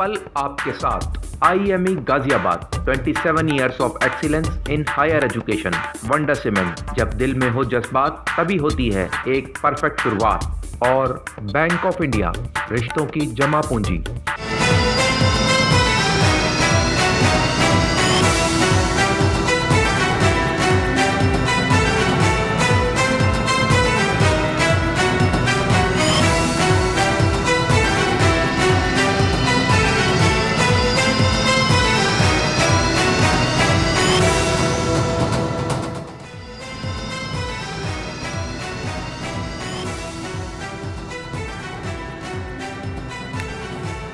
पल आपके साथ IME Ghaziabad 27 years of excellence in higher education. Wonder Cement, जब दिल में हो जज्बात तभी होती है एक परफेक्ट शुरुआत। और बैंक ऑफ इंडिया, रिश्तों की जमा पूंजी।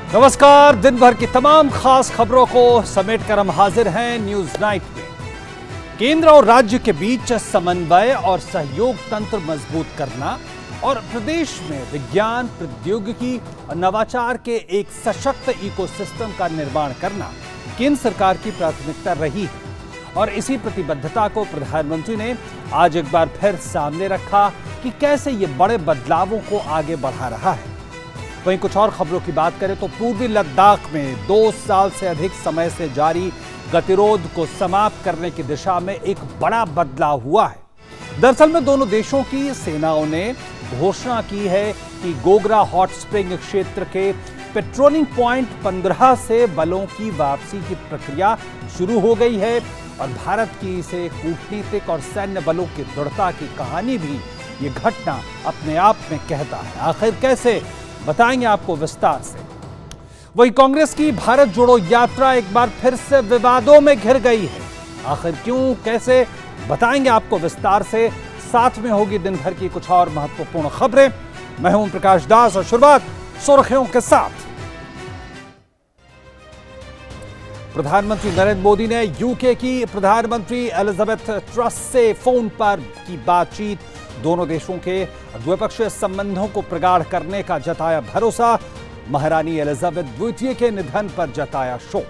नमस्कार। दिन भर की तमाम खास खबरों को समेटकर हम हाजिर हैं न्यूज नाइट में। केंद्र और राज्य के बीच समन्वय और सहयोग तंत्र मजबूत करना और प्रदेश में विज्ञान, प्रौद्योगिकी और नवाचार के एक सशक्त इकोसिस्टम का निर्माण करना केंद्र सरकार की प्राथमिकता रही है। और इसी प्रतिबद्धता को प्रधानमंत्री ने आज एक बार फिर सामने रखा कि कैसे ये बड़े बदलावों को आगे बढ़ा रहा है। वहीं कुछ और खबरों की बात करें तो पूर्वी लद्दाख में 2 साल से अधिक समय से जारी गतिरोध को समाप्त करने की दिशा में एक बड़ा बदलाव हुआ है। दरअसल में दोनों देशों की सेनाओं ने घोषणा की है कि गोगरा हॉट स्प्रिंग क्षेत्र के पेट्रोलिंग पॉइंट 15 से बलों की वापसी की प्रक्रिया शुरू हो गई है। और भारत की इसे कूटनीतिक और सैन्य बलों की दृढ़ता की कहानी भी ये घटना अपने आप में कहता है। आखिर कैसे, बताएंगे आपको विस्तार से। वही कांग्रेस की भारत जोड़ो यात्रा एक बार फिर से विवादों में घिर गई है। आखिर क्यों, कैसे, बताएंगे आपको विस्तार से। साथ में होगी दिन भर की कुछ और महत्वपूर्ण खबरें। मैं हूं प्रकाश दास और शुरुआत सुर्खियों के साथ। प्रधानमंत्री नरेंद्र मोदी ने यूके की प्रधानमंत्री एलिजाबेथ ट्रस से फोन पर की बातचीत। दोनों देशों के द्विपक्षीय संबंधों को प्रगाढ़ करने का जताया भरोसा। महारानी एलिजाबेथ द्वितीय के निधन पर जताया शोक।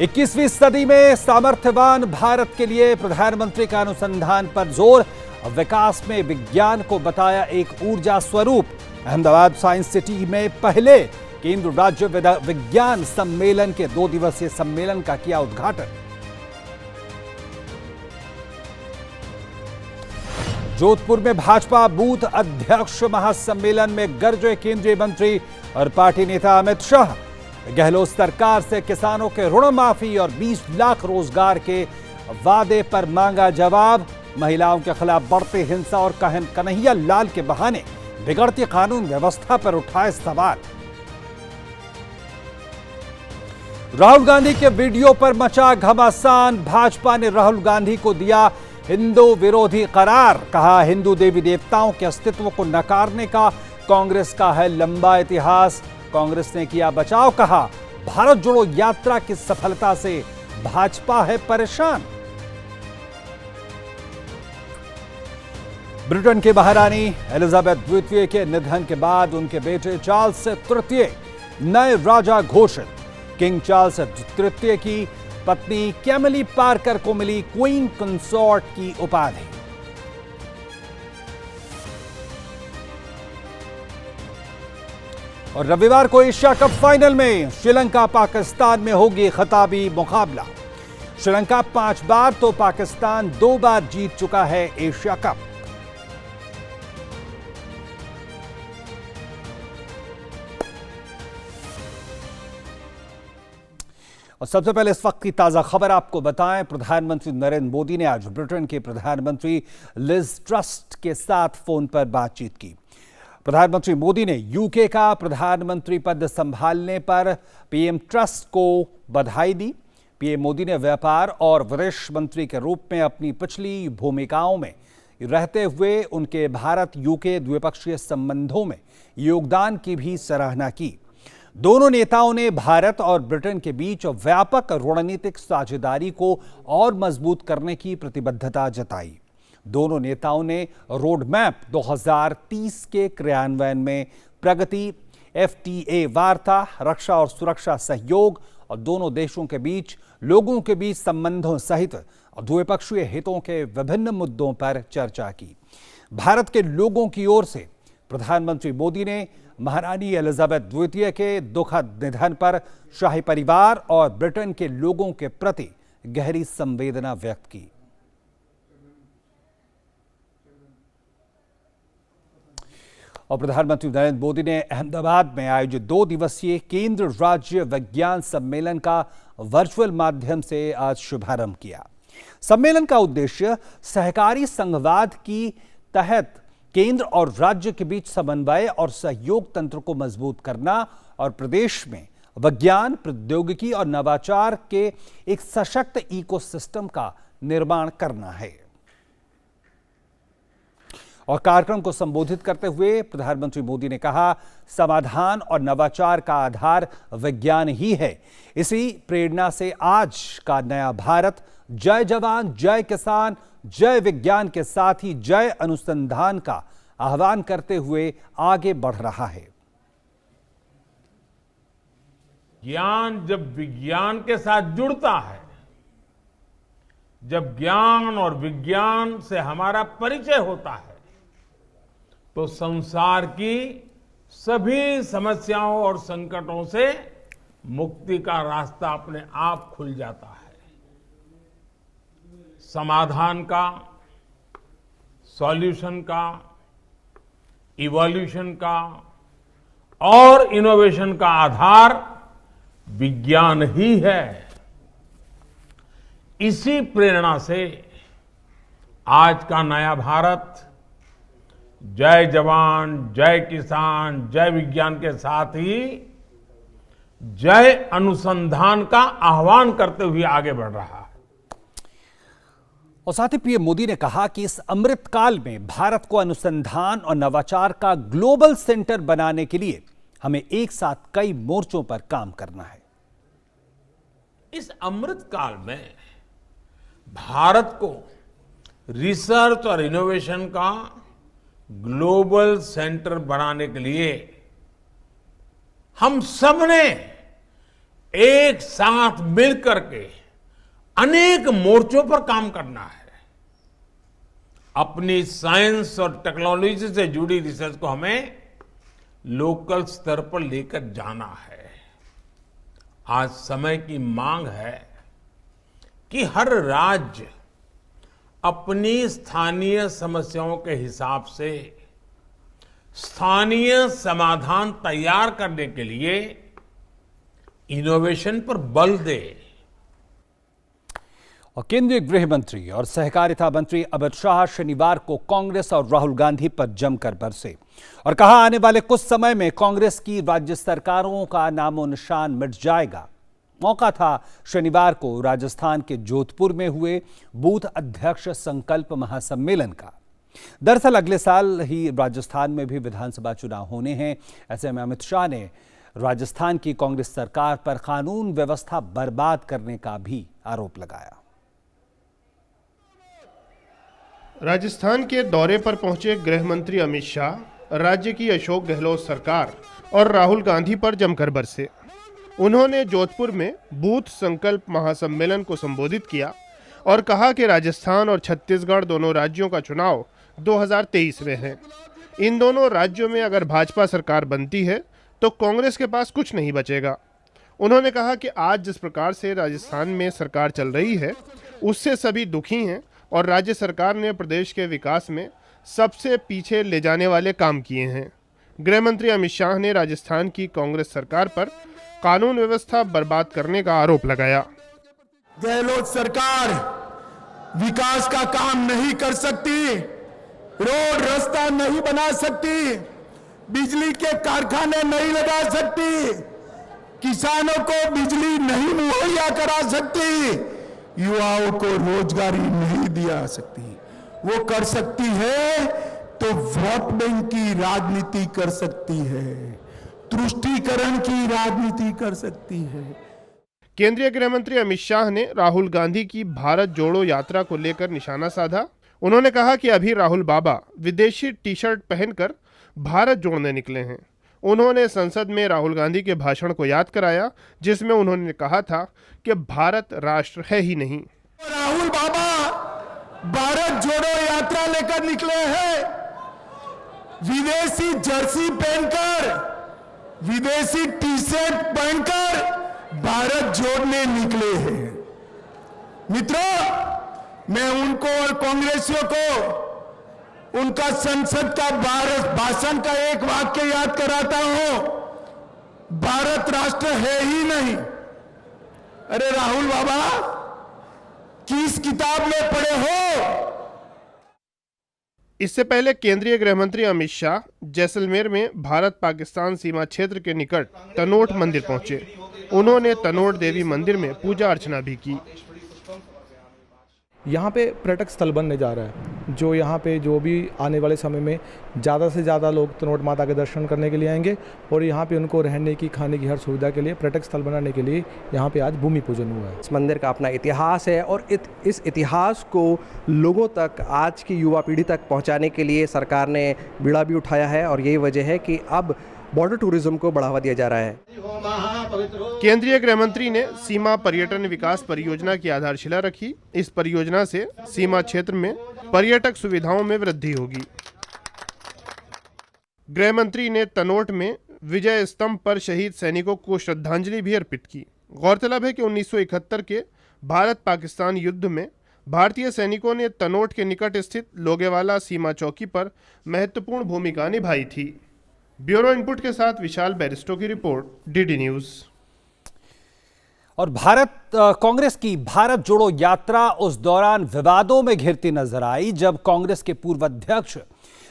इक्कीसवीं सदी में सामर्थ्यवान भारत के लिए प्रधानमंत्री का अनुसंधान पर जोर। विकास में विज्ञान को बताया एक ऊर्जा स्वरूप। अहमदाबाद साइंस सिटी में पहले केंद्र राज्य विज्ञान सम्मेलन के 2 दिवसीय सम्मेलन का किया उद्घाटन। जोधपुर में भाजपा बूथ अध्यक्ष महासम्मेलन में गरजे केंद्रीय मंत्री और पार्टी नेता अमित शाह। गहलोत सरकार से किसानों के ऋण माफी और 20 लाख रोजगार के वादे पर मांगा जवाब। महिलाओं के खिलाफ बढ़ती हिंसा और कन्हैया लाल के बहाने बिगड़ती कानून व्यवस्था पर उठाए सवाल। राहुल गांधी के वीडियो पर मचा घमासान। भाजपा ने राहुल गांधी को दिया हिंदू विरोधी करार। कहा, हिंदू देवी देवताओं के अस्तित्व को नकारने का कांग्रेस का है लंबा इतिहास। कांग्रेस ने किया बचाव। कहा, भारत जोड़ो यात्रा की सफलता से भाजपा है परेशान। ब्रिटेन की महारानी एलिजाबेथ द्वितीय के निधन के बाद उनके बेटे चार्ल्स तृतीय नए राजा घोषित। किंग चार्ल्स तृतीय की पत्नी कैमिली पार्कर को मिली क्वीन कंसोर्ट की उपाधि। और रविवार को एशिया कप फाइनल में श्रीलंका पाकिस्तान में होगी खिताबी मुकाबला। श्रीलंका 5 बार तो पाकिस्तान 2 बार जीत चुका है एशिया कप। और सबसे पहले इस वक्त की ताजा खबर आपको बताएं। प्रधानमंत्री नरेंद्र मोदी ने आज ब्रिटेन के प्रधानमंत्री लिज ट्रस के साथ फोन पर बातचीत की। प्रधानमंत्री मोदी ने यूके का प्रधानमंत्री पद संभालने पर पीएम ट्रस को बधाई दी। पीएम मोदी ने व्यापार और विदेश मंत्री के रूप में अपनी पिछली भूमिकाओं में रहते हुए उनके भारत यूके द्विपक्षीय संबंधों में योगदान की भी सराहना की। दोनों नेताओं ने भारत और ब्रिटेन के बीच व्यापक रणनीतिक साझेदारी को और मजबूत करने की प्रतिबद्धता जताई। दोनों नेताओं ने रोड मैप 2030 के क्रियान्वयन में प्रगति, FTA वार्ता, रक्षा और सुरक्षा सहयोग और दोनों देशों के बीच लोगों के बीच संबंधों सहित द्विपक्षीय हितों के विभिन्न मुद्दों पर चर्चा की। भारत के लोगों की ओर से प्रधानमंत्री मोदी ने महारानी एलिजाबेथ द्वितीय के दुखद निधन पर शाही परिवार और ब्रिटेन के लोगों के प्रति गहरी संवेदना व्यक्त की। और प्रधानमंत्री नरेंद्र मोदी ने अहमदाबाद में आयोजित 2 दिवसीय केंद्र राज्य विज्ञान सम्मेलन का वर्चुअल माध्यम से आज शुभारंभ किया। सम्मेलन का उद्देश्य सहकारी संघवाद की तहत केंद्र और राज्य के बीच समन्वय और सहयोग तंत्र को मजबूत करना और प्रदेश में विज्ञान, प्रौद्योगिकी और नवाचार के एक सशक्त इकोसिस्टम का निर्माण करना है। और कार्यक्रम को संबोधित करते हुए प्रधानमंत्री मोदी ने कहा, समाधान और नवाचार का आधार विज्ञान ही है। इसी प्रेरणा से आज का नया भारत जय जवान, जय किसान, जय विज्ञान के साथ ही जय अनुसंधान का आह्वान करते हुए आगे बढ़ रहा है। ज्ञान जब विज्ञान के साथ जुड़ता है, जब ज्ञान और विज्ञान से हमारा परिचय होता है, तो संसार की सभी समस्याओं और संकटों से मुक्ति का रास्ता अपने आप खुल जाता है। समाधान का, सॉल्यूशन का, इवोल्यूशन का और इनोवेशन का आधार विज्ञान ही है। इसी प्रेरणा से आज का नया भारत जय जवान, जय किसान, जय विज्ञान के साथ ही जय अनुसंधान का आह्वान करते हुए आगे बढ़ रहा है। और साथ ही पीएम मोदी ने कहा कि इस अमृत काल में भारत को अनुसंधान और नवाचार का ग्लोबल सेंटर बनाने के लिए हमें एक साथ कई मोर्चों पर काम करना है। इस अमृत काल में भारत को रिसर्च और इनोवेशन का ग्लोबल सेंटर बनाने के लिए हम सबने एक साथ मिलकर के अनेक मोर्चों पर काम करना है। अपनी साइंस और टेक्नोलॉजी से जुड़ी रिसर्च को हमें लोकल स्तर पर लेकर जाना है। आज समय की मांग है कि हर राज्य अपनी स्थानीय समस्याओं के हिसाब से स्थानीय समाधान तैयार करने के लिए इनोवेशन पर बल दे। और केंद्रीय गृह मंत्री और सहकारिता मंत्री अमित शाह शनिवार को कांग्रेस और राहुल गांधी पर जमकर बरसे और कहा, आने वाले कुछ समय में कांग्रेस की राज्य सरकारों का नामो निशान मिट जाएगा। मौका था शनिवार को राजस्थान के जोधपुर में हुए बूथ अध्यक्ष संकल्प महासम्मेलन का। दरअसल अगले साल ही राजस्थान में भी विधानसभा चुनाव होने हैं। ऐसे में अमित शाह ने राजस्थान की कांग्रेस सरकार पर कानून व्यवस्था बर्बाद करने का भी आरोप लगाया। राजस्थान के दौरे पर पहुंचे गृह मंत्री अमित शाह राज्य की अशोक गहलोत सरकार और राहुल गांधी पर जमकर बरसे। उन्होंने जोधपुर में बूथ संकल्प महासम्मेलन को संबोधित किया और कहा कि राजस्थान और छत्तीसगढ़ दोनों राज्यों का चुनाव 2023 में है। इन दोनों राज्यों में अगर भाजपा सरकार बनती है तो कांग्रेस के पास कुछ नहीं बचेगा। उन्होंने कहा कि आज जिस प्रकार से राजस्थान में सरकार चल रही है उससे सभी दुखी हैं और राज्य सरकार ने प्रदेश के विकास में सबसे पीछे ले जाने वाले काम किए हैं। गृह मंत्री अमित शाह ने राजस्थान की कांग्रेस सरकार पर कानून व्यवस्था बर्बाद करने का आरोप लगाया। गहलोत सरकार विकास का काम नहीं कर सकती, रोड रास्ता नहीं बना सकती, बिजली के कारखाने नहीं लगा सकती, किसानों को बिजली नहीं मुहैया करा सकती, युवाओं को रोजगारी नहीं दिया सकती। वो कर सकती है तो वोट बैंक की राजनीति कर सकती है, तुष्टीकरण की राजनीति कर सकती है। केंद्रीय गृह मंत्री अमित शाह ने राहुल गांधी की भारत जोड़ो यात्रा को लेकर निशाना साधा। उन्होंने कहा कि अभी राहुल बाबा विदेशी टी शर्ट पहनकर भारत जोड़ने निकले हैं। उन्होंने संसद में राहुल गांधी के भाषण को याद कराया जिसमें उन्होंने कहा था कि भारत राष्ट्र है ही नहीं। राहुल बाबा भारत जोड़ो यात्रा लेकर निकले हैं। विदेशी जर्सी पहनकर, विदेशी टी शर्ट पहनकर भारत जोड़ने निकले हैं। मित्रों, मैं उनको और कांग्रेसियों को उनका संसद का भाषण का एक वाक्य याद कराता हूं, भारत राष्ट्र है ही नहीं। अरे राहुल बाबा, किस किताब में पढ़े हो? इससे पहले केंद्रीय गृह मंत्री अमित शाह जैसलमेर में भारत पाकिस्तान सीमा क्षेत्र के निकट तनोट मंदिर पहुंचे। उन्होंने तनोट देवी मंदिर में पूजा अर्चना भी की। यहाँ पे पर्यटक स्थल बनने जा रहा है, जो यहाँ पे जो भी आने वाले समय में ज़्यादा से ज़्यादा लोग तनोट माता के दर्शन करने के लिए आएंगे और यहाँ पे उनको रहने की, खाने की हर सुविधा के लिए पर्यटक स्थल बनाने के लिए यहाँ पे आज भूमि पूजन हुआ है। इस मंदिर का अपना इतिहास है और इस इतिहास को लोगों तक, आज की युवा पीढ़ी तक पहुँचाने के लिए सरकार ने बीड़ा भी उठाया है और यही वजह है कि अब बॉर्डर टूरिज्म को बढ़ावा दिया जा रहा है। केंद्रीय गृह मंत्री ने सीमा पर्यटन विकास परियोजना की आधारशिला रखी। इस परियोजना से सीमा क्षेत्र में पर्यटक सुविधाओं में वृद्धि होगी। गृह मंत्री ने तनोट में विजय स्तंभ पर शहीद सैनिकों को श्रद्धांजलि भी अर्पित की। गौरतलब है कि 1971 के भारत पाकिस्तान युद्ध में भारतीय सैनिकों ने तनोट के निकट स्थित लोगेवाला सीमा चौकी पर महत्वपूर्ण भूमिका निभाई थी। ब्यूरो इनपुट के साथ विशाल बैरिस्टो की रिपोर्ट, डीडी न्यूज। और कांग्रेस की भारत जोड़ो यात्रा उस दौरान विवादों में घिरती नजर आई जब कांग्रेस के पूर्व अध्यक्ष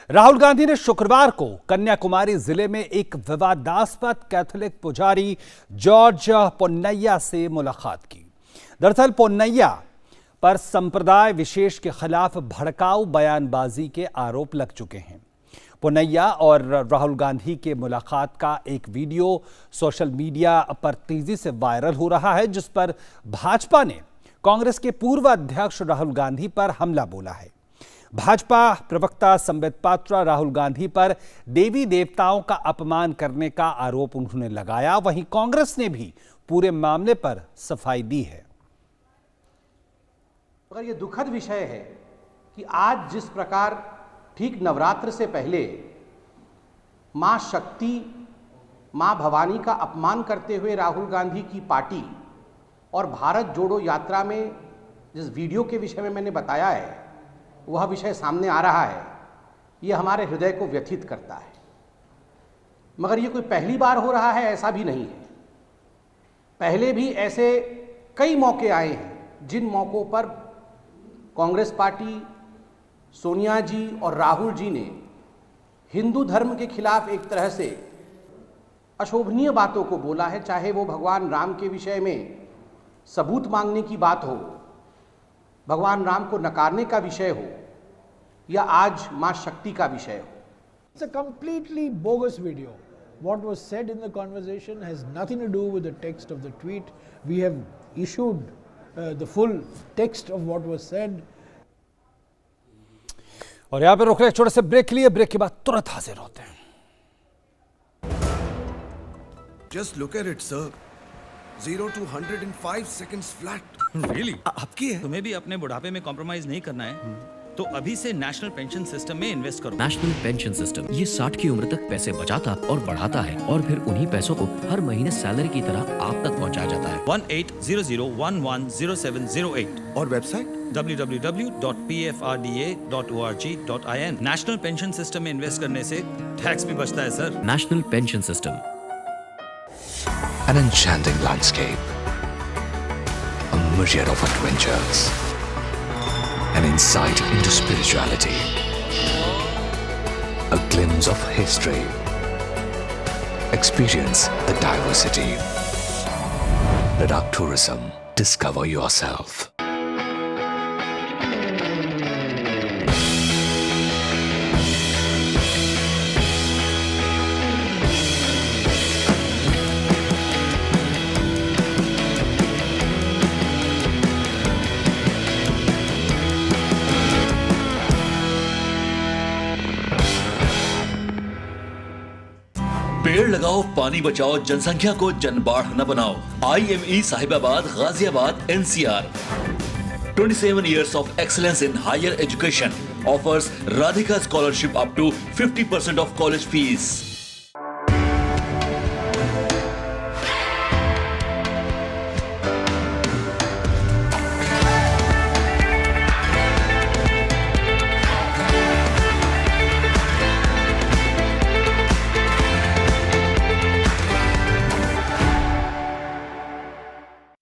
राहुल गांधी ने शुक्रवार को कन्याकुमारी जिले में एक विवादास्पद कैथोलिक पुजारी जॉर्ज पोन्नैया से मुलाकात की। दरअसल पोन्नैया पर संप्रदाय विशेष के खिलाफ भड़काऊ बयानबाजी के आरोप लग चुके हैं। पोन्नैया और राहुल गांधी के मुलाकात का एक वीडियो सोशल मीडिया पर तेजी से वायरल हो रहा है, जिस पर भाजपा ने कांग्रेस के पूर्व अध्यक्ष राहुल गांधी पर हमला बोला है। भाजपा प्रवक्ता संबित पात्रा राहुल गांधी पर देवी देवताओं का अपमान करने का आरोप उन्होंने लगाया। वहीं कांग्रेस ने भी पूरे मामले पर सफाई दी है। अगर ये दुखद विषय है कि आज जिस प्रकार ठीक नवरात्र से पहले मां शक्ति, मां भवानी का अपमान करते हुए राहुल गांधी की पार्टी और भारत जोड़ो यात्रा में जिस वीडियो के विषय में मैंने बताया है वह विषय सामने आ रहा है, ये हमारे हृदय को व्यथित करता है। मगर ये कोई पहली बार हो रहा है ऐसा भी नहीं है। पहले भी ऐसे कई मौके आए हैं जिन मौक़ों पर कांग्रेस पार्टी, सोनिया जी और राहुल जी ने हिंदू धर्म के खिलाफ एक तरह से अशोभनीय बातों को बोला है, चाहे वो भगवान राम के विषय में सबूत मांगने की बात हो, भगवान राम को नकारने का विषय हो, या आज मां शक्ति का विषय हो। It's a completely bogus video. What was said in the conversation has nothing to do with the text of the tweet. We have issued the full text of what was said. और यहां पे रुक रहे छोटे से break लिए, break के बाद तुरंत हाजिर होते हैं। Just look at it, sir. 0 to 100 in 5 seconds flat. Really? आपकी है? तुम्हें भी अपने बुढ़ापे में कॉम्प्रोमाइज नहीं करना है, तो अभी से नेशनल पेंशन सिस्टम में इन्वेस्ट करो। नेशनल पेंशन सिस्टम, ये 60 की उम्र तक पैसे बचाता और बढ़ाता है और फिर उन्हीं पैसों को हर महीने सैलरी की तरह आप तक पहुंचाया जाता है। 1800110708 और website www.pfrda.org.in। National pension system में इन्वेस्ट करने से टैक्स भी बचता है sir. National pension system. An enchanting landscape, a myriad of adventures, an insight into spirituality, a glimpse of history. Experience the diversity. Ladakh Tourism. Discover yourself. पेड़ लगाओ, पानी बचाओ, जनसंख्या को जनबाढ़ न बनाओ। IME Sahibabad, Ghaziabad, NCR। 27 years of excellence in higher education. Offers Radhika Scholarship up to 50% of college fees.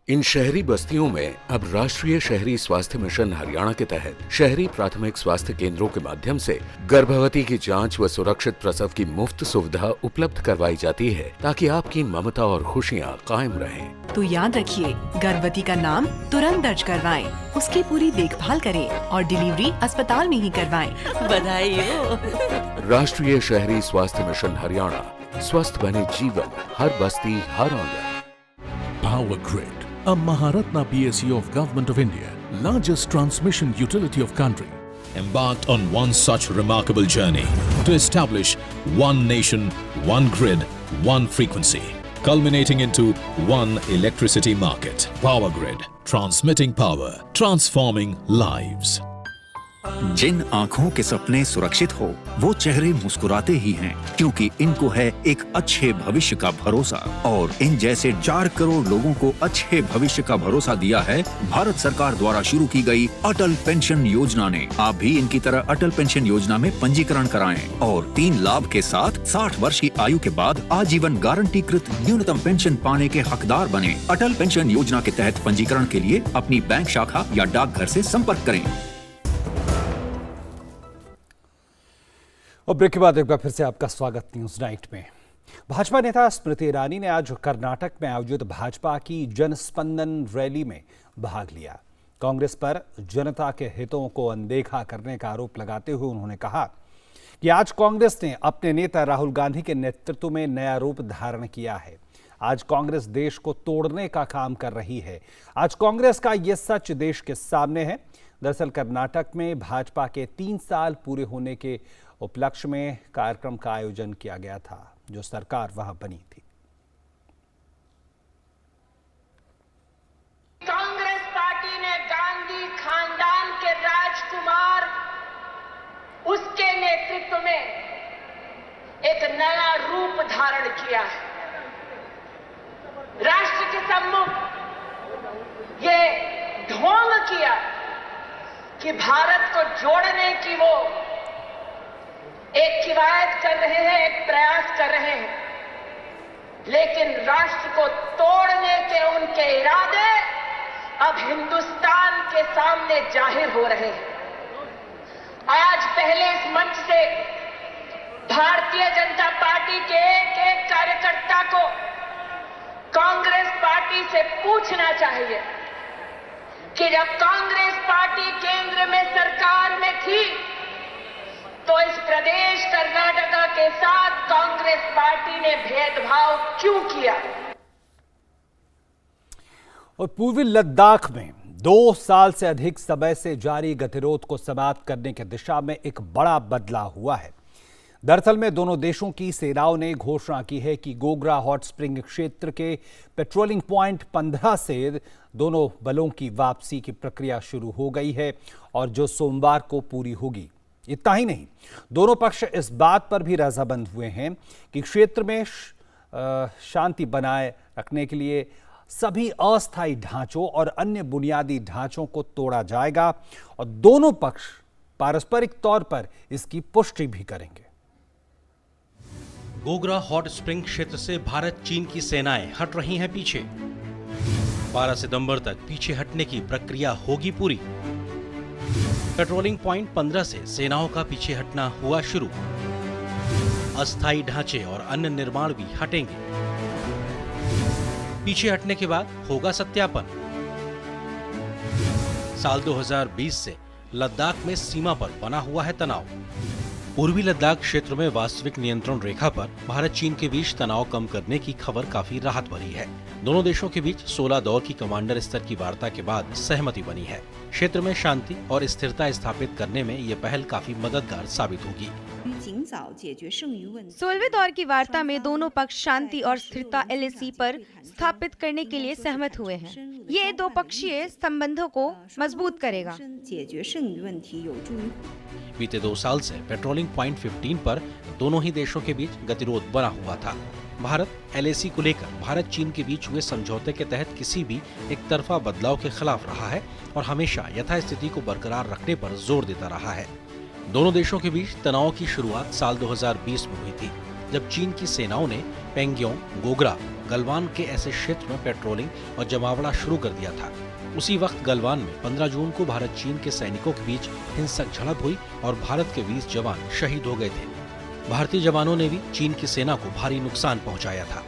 इन शहरी बस्तियों में अब राष्ट्रीय शहरी स्वास्थ्य मिशन हरियाणा के तहत शहरी प्राथमिक स्वास्थ्य केंद्रों के माध्यम से गर्भवती की जांच व सुरक्षित प्रसव की मुफ्त सुविधा उपलब्ध करवाई जाती है, ताकि आपकी ममता और खुशियां कायम रहें। तो याद रखिए, गर्भवती का नाम तुरंत दर्ज करवाएं, उसकी पूरी देखभाल करें और डिलीवरी अस्पताल में ही करवाएं। बधाई हो। राष्ट्रीय शहरी स्वास्थ्य मिशन हरियाणा, स्वस्थ बने जीवन, हर बस्ती हर आंगन। Power Grid, a Maharatna PSU of Government of India, largest transmission utility of country, embarked on one such remarkable journey to establish one nation, one grid, one frequency, culminating into one electricity market. Power Grid, transmitting power, transforming lives. जिन आंखों के सपने सुरक्षित हो, वो चेहरे मुस्कुराते ही हैं, क्योंकि इनको है एक अच्छे भविष्य का भरोसा। और इन जैसे 4 करोड़ लोगों को अच्छे भविष्य का भरोसा दिया है भारत सरकार द्वारा शुरू की गई अटल पेंशन योजना ने। आप भी इनकी तरह अटल पेंशन योजना में पंजीकरण कराएं और 3 लाभ के साथ 60 वर्ष की आयु के बाद आजीवन गारंटीकृत न्यूनतम पेंशन पाने के हकदार बने। अटल पेंशन योजना के तहत पंजीकरण के लिए अपनी बैंक शाखा या डाकघर से संपर्क करें। और ब्रेक के बाद एक बार फिर से आपका स्वागत न्यूज नाइट में। भाजपा नेता स्मृति ईरानी ने आज कर्नाटक में आयोजित भाजपा की जनस्पंदन रैली में भाग लिया। कांग्रेस पर जनता के हितों को अनदेखा करने का आरोप लगाते हुए उन्होंने कहा कि आज कांग्रेस ने अपने नेता राहुल गांधी के नेतृत्व में नया रूप धारण किया है। आज कांग्रेस देश को तोड़ने का काम कर रही है। आज कांग्रेस का ये सच देश के सामने है। दरअसल कर्नाटक में भाजपा के 3 साल पूरे होने के उपलक्ष्य में कार्यक्रम का आयोजन किया गया था, जो सरकार वहां बनी थी। कांग्रेस पार्टी ने गांधी खानदान के राजकुमार उसके नेतृत्व में एक नया रूप धारण किया है। राष्ट्र के सम्मुख ये ढोंग किया कि भारत को जोड़ने की वो एक किवायत कर रहे हैं, एक प्रयास कर रहे हैं, लेकिन राष्ट्र को तोड़ने के उनके इरादे अब हिंदुस्तान के सामने जाहिर हो रहे हैं। आज पहले इस मंच से भारतीय जनता पार्टी के एक कार्यकर्ता को कांग्रेस पार्टी से पूछना चाहिए कि जब कांग्रेस पार्टी केंद्र में सरकार में थी तो इस प्रदेश कर्नाटका के साथ कांग्रेस पार्टी ने भेदभाव क्यों किया। और पूर्वी लद्दाख में 2 साल से अधिक समय से जारी गतिरोध को समाप्त करने की दिशा में एक बड़ा बदलाव हुआ है। दरअसल में दोनों देशों की सेनाओं ने घोषणा की है कि गोगरा हॉट स्प्रिंग क्षेत्र के पेट्रोलिंग पॉइंट 15 से दोनों बलों की वापसी की प्रक्रिया शुरू हो गई है और जो सोमवार को पूरी होगी। इतना ही नहीं, दोनों पक्ष इस बात पर भी रजामंद हुए हैं कि क्षेत्र में शांति बनाए रखने के लिए सभी अस्थायी ढांचों और अन्य बुनियादी ढांचों को तोड़ा जाएगा और दोनों पक्ष पारस्परिक तौर पर इसकी पुष्टि भी करेंगे। गोगरा हॉट स्प्रिंग क्षेत्र से भारत चीन की सेनाएं हट रही हैं पीछे। 12 सितंबर तक पीछे हटने की प्रक्रिया होगी पूरी। पेट्रोलिंग पॉइंट 15 से सेनाओं का पीछे हटना हुआ शुरू। अस्थायी ढांचे और अन्य निर्माण भी हटेंगे। पीछे हटने के बाद होगा सत्यापन। साल 2020 से लद्दाख में सीमा पर बना हुआ है तनाव। पूर्वी लद्दाख क्षेत्र में वास्तविक नियंत्रण रेखा पर भारत चीन के बीच तनाव कम करने की खबर काफी राहत भरी है। दोनों देशों के बीच 16 दौर की कमांडर स्तर की वार्ता के बाद सहमति बनी है। क्षेत्र में शांति और स्थिरता स्थापित करने में ये पहल काफी मददगार साबित होगी। 16वें दौर की वार्ता में दोनों पक्ष शांति और स्थिरता LAC पर स्थापित करने के लिए सहमत हुए हैं। ये दो पक्षीय संबंधों को मजबूत करेगा। बीते 2 साल से पेट्रोलिंग पॉइंट 15 पर दोनों ही देशों के बीच गतिरोध बना हुआ था। भारत LAC को लेकर भारत चीन के बीच हुए समझौते के तहत किसी भी एक तरफा बदलाव के खिलाफ रहा है और हमेशा यथास्थिति को बरकरार रखने पर जोर देता रहा है। दोनों देशों के बीच तनाव की शुरुआत साल 2020 में हुई थी, जब चीन की सेनाओं ने पेंग्योंग, गोगरा, गलवान के ऐसे क्षेत्र में पेट्रोलिंग और जमावड़ा शुरू कर दिया था। उसी वक्त गलवान में 15 जून को भारत चीन के सैनिकों के बीच हिंसक झड़प हुई और भारत के 20 जवान शहीद हो गए थे। भारतीय जवानों ने भी चीन की सेना को भारी नुकसान पहुंचाया था।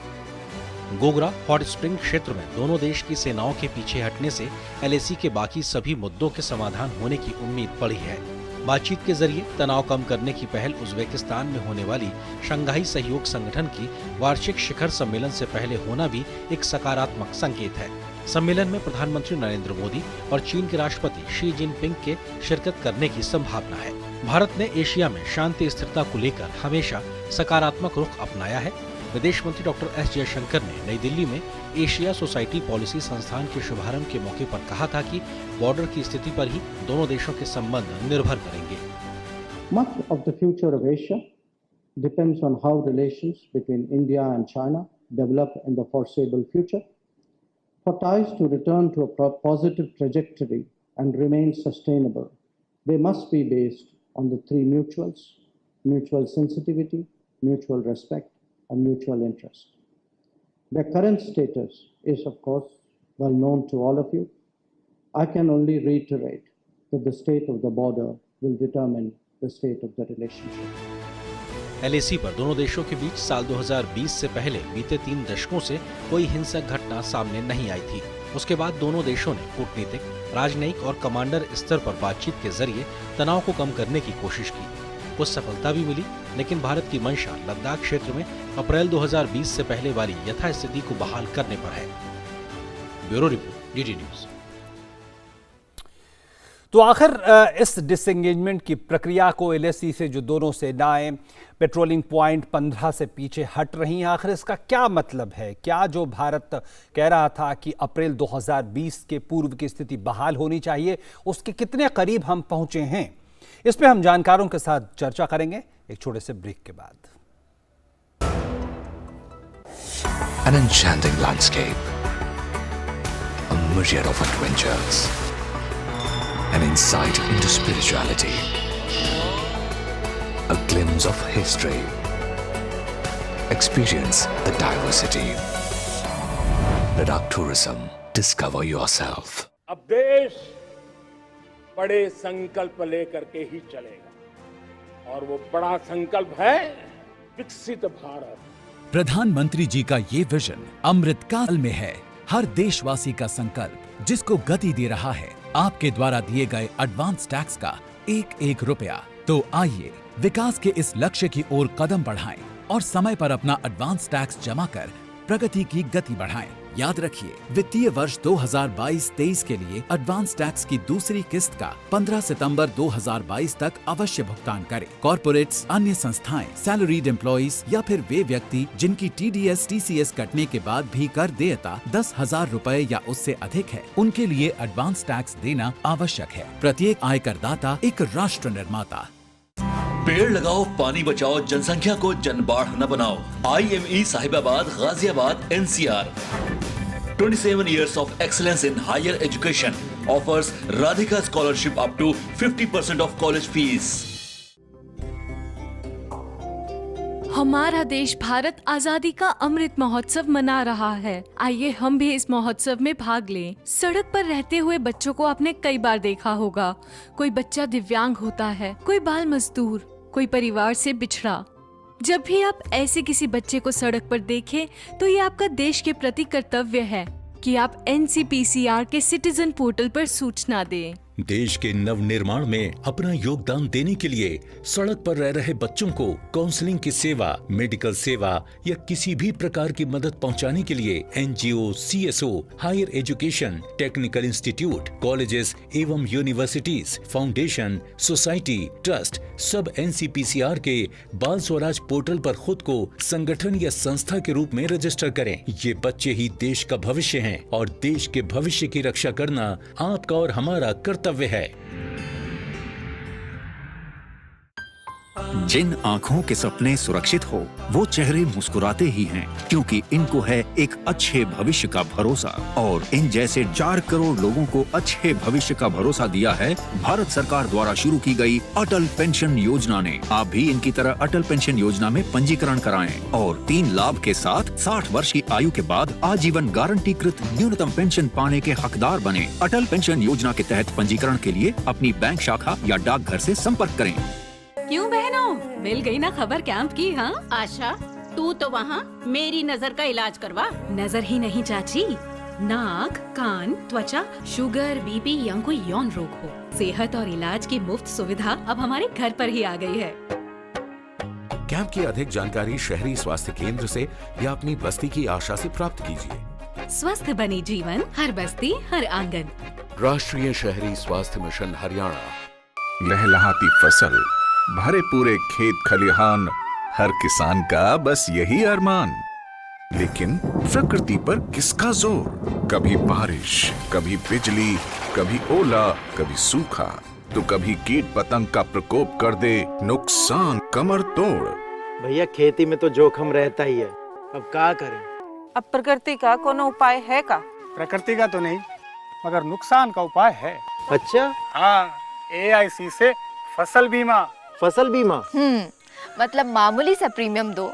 गोगरा हॉट स्प्रिंग क्षेत्र में दोनों देश की सेनाओं के पीछे हटने से LAC के बाकी सभी मुद्दों के समाधान होने की उम्मीद बढ़ी है। बातचीत के जरिए तनाव कम करने की पहल उज्बेकिस्तान में होने वाली शंघाई सहयोग संगठन की वार्षिक शिखर सम्मेलन से पहले होना भी एक सकारात्मक संकेत है। सम्मेलन में प्रधानमंत्री नरेंद्र मोदी और चीन के राष्ट्रपति शी जिनपिंग के शिरकत करने की संभावना है। भारत ने एशिया में शांति स्थिरता को लेकर हमेशा सकारात्मक रुख अपनाया है। विदेश मंत्री डॉक्टर S जयशंकर ने नई दिल्ली में एशिया सोसाइटी पॉलिसी संस्थान के शुभारंभ के मौके पर कहा था कि बॉर्डर की स्थिति पर ही दोनों देशों के संबंध निर्भर करेंगे। Much of the future of Asia depends on how relations between India and China develop in the foreseeable future. For ties to return to a positive trajectory and remain sustainable, they must be based on the three mutuals: mutual sensitivity, mutual respect, and mutual interest. Their current status is, of course, well known to all of you. I can only reiterate that the state of the border will determine the state of the relationship. LAC पर दोनों देशों के बीच साल 2020 से पहले बीते 3 दशकों से कोई हिंसक घटना सामने नहीं आई थी। उसके बाद दोनों देशों ने कूटनीतिक, राजनयिक और कमांडर स्तर पर बातचीत के जरिए तनाव को कम करने की कोशिश की। कुछ सफलता भी मिली, लेकिन भारत की मंशा लद्दाख क्षेत्र में अप्रैल 2020 से पहले वाली यथास्थिति को बहाल करने पर है। Bureau report, DD news. तो आखिर इस डिसएंगेजमेंट की प्रक्रिया को LAC से जो दोनों सेनाएं पेट्रोलिंग पॉइंट 15 से पीछे हट रही हैं, आखिर इसका क्या मतलब है? क्या जो भारत कह रहा था कि अप्रैल 2020 के पूर्व की स्थिति बहाल होनी चाहिए, उसके कितने करीब हम पहुंचे हैं? इस पे हम जानकारों के साथ चर्चा करेंगे एक छोटे से ब्रेक के बाद। An enchanting landscape, a myriad of adventures, an insight into spirituality, a glimpse of history. Experience the diversity. Ladakh Tourism. Discover yourself. अब देश बड़े संकल्प लेकर के ही चलेगा और वो बड़ा संकल्प है विकसित भारत। प्रधानमंत्री जी का ये विजन अमृत काल में है। हर देशवासी का संकल्प जिसको गति दे रहा है आपके द्वारा दिए गए एडवांस टैक्स का एक रुपया। तो आइए विकास के इस लक्ष्य की ओर कदम बढ़ाएं और समय पर अपना एडवांस टैक्स जमा कर प्रगति की गति बढ़ाएं। याद रखिए, वित्तीय वर्ष 2022-23 के लिए एडवांस टैक्स की दूसरी किस्त का 15 सितंबर 2022 तक अवश्य भुगतान करें। कॉर्पोरेट्स, अन्य संस्थाएं, सैलरीड एम्प्लॉइज या फिर वे व्यक्ति जिनकी TDS, TCS कटने के बाद भी कर देयता 10,000 रुपए या उससे अधिक है, उनके लिए एडवांस टैक्स देना आवश्यक है। प्रत्येक आयकर दाता एक राष्ट्र निर्माता। पेड़ लगाओ, पानी बचाओ, जनसंख्या को जनबाढ़ न बनाओ। IME Sahibabad, Ghaziabad, NCR। 27 years of excellence in higher education offers Radhika scholarship up to 50% of college fees. हमारा देश भारत आजादी का अमृत महोत्सव मना रहा है। आइए हम भी इस महोत्सव में भाग लें। सड़क पर रहते हुए बच्चों को आपने कई बार देखा होगा। कोई बच्चा दिव्यांग होता है, कोई बाल मजदूर, कोई परिवार से बिछड़ा। जब भी आप ऐसे किसी बच्चे को सड़क पर देखें, तो ये आपका देश के प्रति कर्तव्य है कि आप NCPCR के सिटीजन पोर्टल पर सूचना दें। देश के नवनिर्माण में अपना योगदान देने के लिए सड़क पर रह रहे बच्चों को काउंसलिंग की सेवा, मेडिकल सेवा या किसी भी प्रकार की मदद पहुंचाने के लिए NGO, CSO, higher education, technical institute, colleges एवं यूनिवर्सिटीज, फाउंडेशन, सोसाइटी, ट्रस्ट सब एनसीपीसीआर के बाल स्वराज पोर्टल पर खुद को संगठन या संस्था के रूप में रजिस्टर करें। ये बच्चे ही देश का भविष्य हैं और देश के भविष्य की रक्षा करना आपका और हमारा कर्तव्य है। जिन आँखों के सपने सुरक्षित हो वो चेहरे मुस्कुराते ही हैं, क्योंकि इनको है एक अच्छे भविष्य का भरोसा। और इन जैसे 4 करोड़ लोगों को अच्छे भविष्य का भरोसा दिया है भारत सरकार द्वारा शुरू की गई अटल पेंशन योजना ने। आप भी इनकी तरह अटल पेंशन योजना में पंजीकरण कराएं और 3 लाभ के साथ 60 वर्ष की आयु के बाद आजीवन गारंटीकृत न्यूनतम पेंशन पाने के हकदार बने। अटल पेंशन योजना के तहत पंजीकरण के लिए अपनी बैंक शाखा या डाकघर से संपर्क करें। क्यों बहनों, मिल गई ना खबर कैंप की? हाँ आशा, तू तो वहाँ मेरी नजर का इलाज करवा। नजर ही नहीं चाची, नाक, कान, त्वचा, शुगर, बीपी या कोई यौन रोग हो, सेहत और इलाज की मुफ्त सुविधा अब हमारे घर पर ही आ गई है। कैंप की अधिक जानकारी शहरी स्वास्थ्य केंद्र से या अपनी बस्ती की आशा से प्राप्त कीजिए। स्वस्थ बनी जीवन, हर बस्ती, हर आंगन। राष्ट्रीय शहरी स्वास्थ्य मिशन हरियाणा। लहलहाती फसल, भरे पूरे खेत खलिहान, हर किसान का बस यही अरमान। लेकिन प्रकृति पर किसका जोर? कभी बारिश, कभी बिजली, कभी ओला, कभी सूखा, तो कभी कीट पतंग का प्रकोप कर दे नुकसान कमर तोड़। भैया खेती में तो जोखम रहता ही है, अब क्या करें? अब प्रकृति का कोनो उपाय है का? प्रकृति का तो नहीं, मगर नुकसान का उपाय है। अच्छा? हाँ, AIC से फसल बीमा। फसल बीमा? मतलब मामूली सा प्रीमियम दो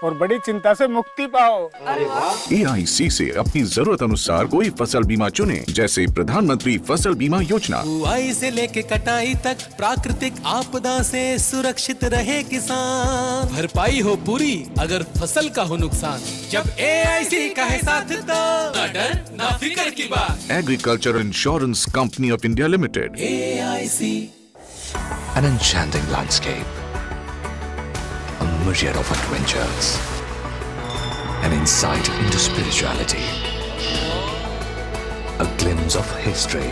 और बड़ी चिंता से मुक्ति पाओ। अरे वाह! AIC से अपनी जरूरत अनुसार कोई फसल बीमा चुने, जैसे प्रधानमंत्री फसल बीमा योजना। बुआई से लेके कटाई तक प्राकृतिक आपदा से सुरक्षित रहे किसान। भरपाई हो पूरी अगर फसल का हो नुकसान, जब AIC का है साथ तो ना डर ना फिक्र की बात। Agriculture insurance company of India limited. AIC। An enchanting landscape, a myriad of adventures, an insight into spirituality, a glimpse of history.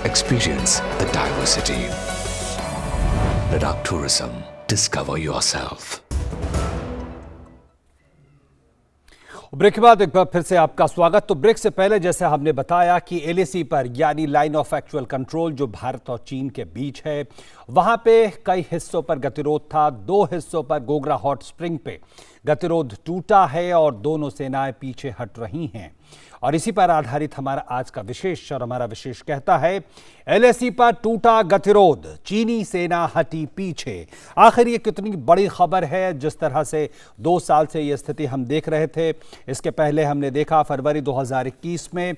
Experience the diversity. Ladakh Tourism. Discover yourself. Break के बाद एक बार फिर से आपका स्वागत। तो ब्रेक से पहले जैसे हमने बताया कि LAC पर यानी लाइन ऑफ एक्चुअल कंट्रोल जो भारत और चीन के बीच है, वहां पे कई हिस्सों पर गतिरोध था। 2 हिस्सों पर गोगरा हॉट स्प्रिंग पे गतिरोध टूटा है और दोनों सेनाएं पीछे हट रही हैं। और इसी पर आधारित हमारा आज का विशेष, और हमारा विशेष कहता है LAC पर टूटा गतिरोध, चीनी सेना हटी पीछे। आखिर ये कितनी बड़ी खबर है? जिस तरह से 2 साल से ये स्थिति हम देख रहे थे। इसके पहले हमने देखा फरवरी 2021 में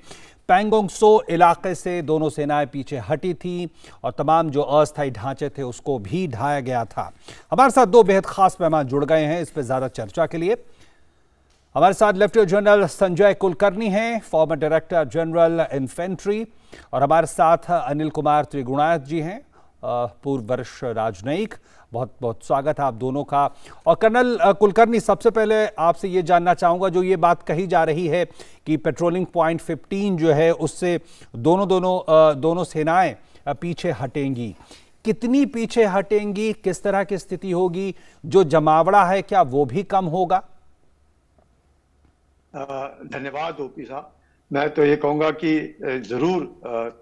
पैंगोंग त्सो इलाके से दोनों सेनाएं पीछे हटी थी और तमाम जो अस्थायी ढांचे थे उसको भी ढाया गया था। हमारे साथ 2 बेहद खास मेहमान जुड़ गए हैं इस पर ज़्यादा चर्चा के लिए। हमारे साथ लेफ्टिनेंट जनरल संजय कुलकर्णी हैं, फॉर्मर डायरेक्टर जनरल इन्फेंट्री, और हमारे साथ अनिल कुमार त्रिगुणायत जी हैं, पूर्व वरिष्ठ राजनयिक। बहुत बहुत स्वागत है आप दोनों का। और कर्नल कुलकर्णी, सबसे पहले आपसे ये जानना चाहूँगा, जो ये बात कही जा रही है कि पेट्रोलिंग पॉइंट 15 जो है उससे दोनों सेनाएं पीछे हटेंगी, कितनी पीछे हटेंगी, किस तरह की स्थिति होगी? जो जमावड़ा है क्या वो भी कम होगा? धन्यवाद ओपी साहब। मैं तो ये कहूंगा कि जरूर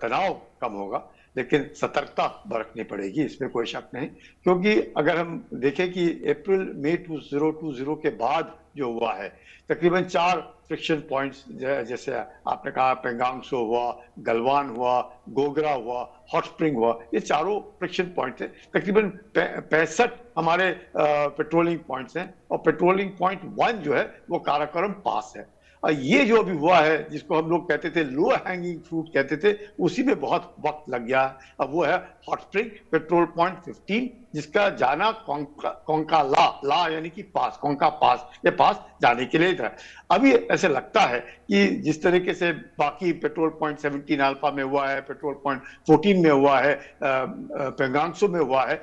तनाव कम होगा, लेकिन सतर्कता बरतनी पड़ेगी, इसमें कोई शक नहीं। क्योंकि अगर हम देखें कि अप्रैल मई 2020 के बाद जो हुआ है, तकरीबन 4 फ्रिक्शन पॉइंट्स, जैसे आपने कहा पेंगांग त्सो हुआ, गलवान हुआ, गोगरा हुआ, हॉट स्प्रिंग हुआ, ये चारों फ्रिक्शन पॉइंट्स हैं। तकरीबन 65 हमारे पेट्रोलिंग पॉइंट्स हैं और पेट्रोलिंग पॉइंट 1 जो है वो काराकोरम पास है। और ये जो अभी हुआ है, जिसको हम लोग कहते थे लो हैंगिंग फ्रूट कहते थे, उसी में बहुत वक्त लग गया है। अब वो है हॉट स्प्रिंग पेट्रोल पॉइंट 15, जिसका जाना कोंका ला यानी कि पास, कोंका पास, ये पास जाने के लिए था। अभी ऐसे लगता है कि जिस तरीके से बाकी पेट्रोल पॉइंट 17 अल्फा में हुआ है, पेट्रोल पॉइंट 14 में हुआ है, पेंगांगसो में हुआ है,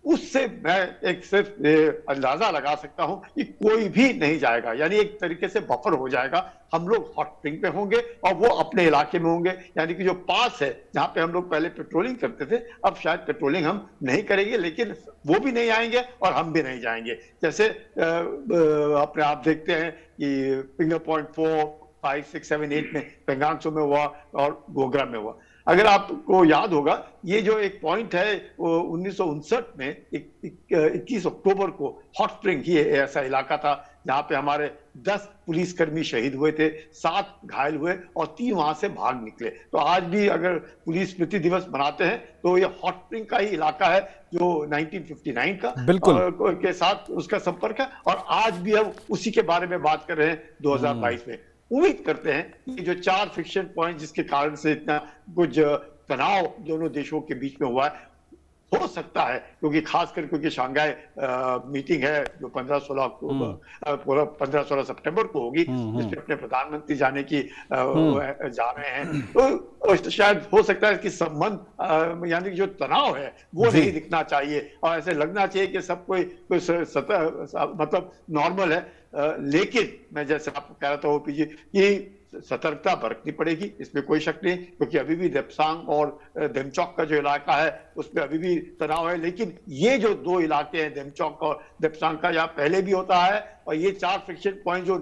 उससे मैं एक सिर्फ अंदाजा लगा सकता हूं कि कोई भी नहीं जाएगा, यानी एक तरीके से बफर हो जाएगा। हम लोग हॉट स्प्रिंग पे होंगे और वो अपने इलाके में होंगे, यानी कि जो पास है जहां पे हम लोग पहले पेट्रोलिंग करते थे, अब शायद पेट्रोलिंग हम नहीं करेंगे, लेकिन वो भी नहीं आएंगे और हम भी नहीं जाएंगे। जैसे अपने आप देखते हैं कि फिंगर पॉइंट 4, 5, 6, 7, 8 में पेंगांगसो में हुआ और गोगरा में हुआ। अगर आपको याद होगा, ये जो एक पॉइंट है वो 1959 में 21 अक्टूबर को हॉट स्प्रिंग ही ऐसा इलाका था जहां पे हमारे 10 पुलिसकर्मी शहीद हुए थे, 7 घायल हुए और 3 वहां से भाग निकले। तो आज भी अगर पुलिस स्मृति दिवस मनाते हैं तो ये हॉट स्प्रिंग का ही इलाका है जो 1959 का बिल्कुल के साथ उसका संपर्क है, और आज भी हम उसी के बारे में बात कर रहे हैं 2022 में। उम्मीद करते हैं कि जो 4 फिक्शन पॉइंट जिसके कारण से इतना कुछ तनाव दोनों देशों के बीच में हुआ है, हो सकता है क्योंकि खासकर क्योंकि शंघाई मीटिंग है जो 15-16 सितंबर को होगी, जिसमें अपने प्रधानमंत्री जा रहे हैं, तो शायद हो सकता है कि संबंध यानी जो तनाव है वो नहीं दिखना चाहिए और ऐसे लगना चाहिए कि सब कोई मतलब नॉर्मल है। लेकिन मैं जैसे आपको कह रहा था ओपी जी कि सतर्कता बरतनी पड़ेगी, इसमें कोई शक नहीं, क्योंकि अभी भी देपसांग और देमचौक का जो इलाका है उसमें अभी भी तनाव है। लेकिन ये जो 2 इलाके हैं देमचौक और देपसांग का, यहाँ पहले भी होता है, और ये 4 फ्रिक्शन पॉइंट जो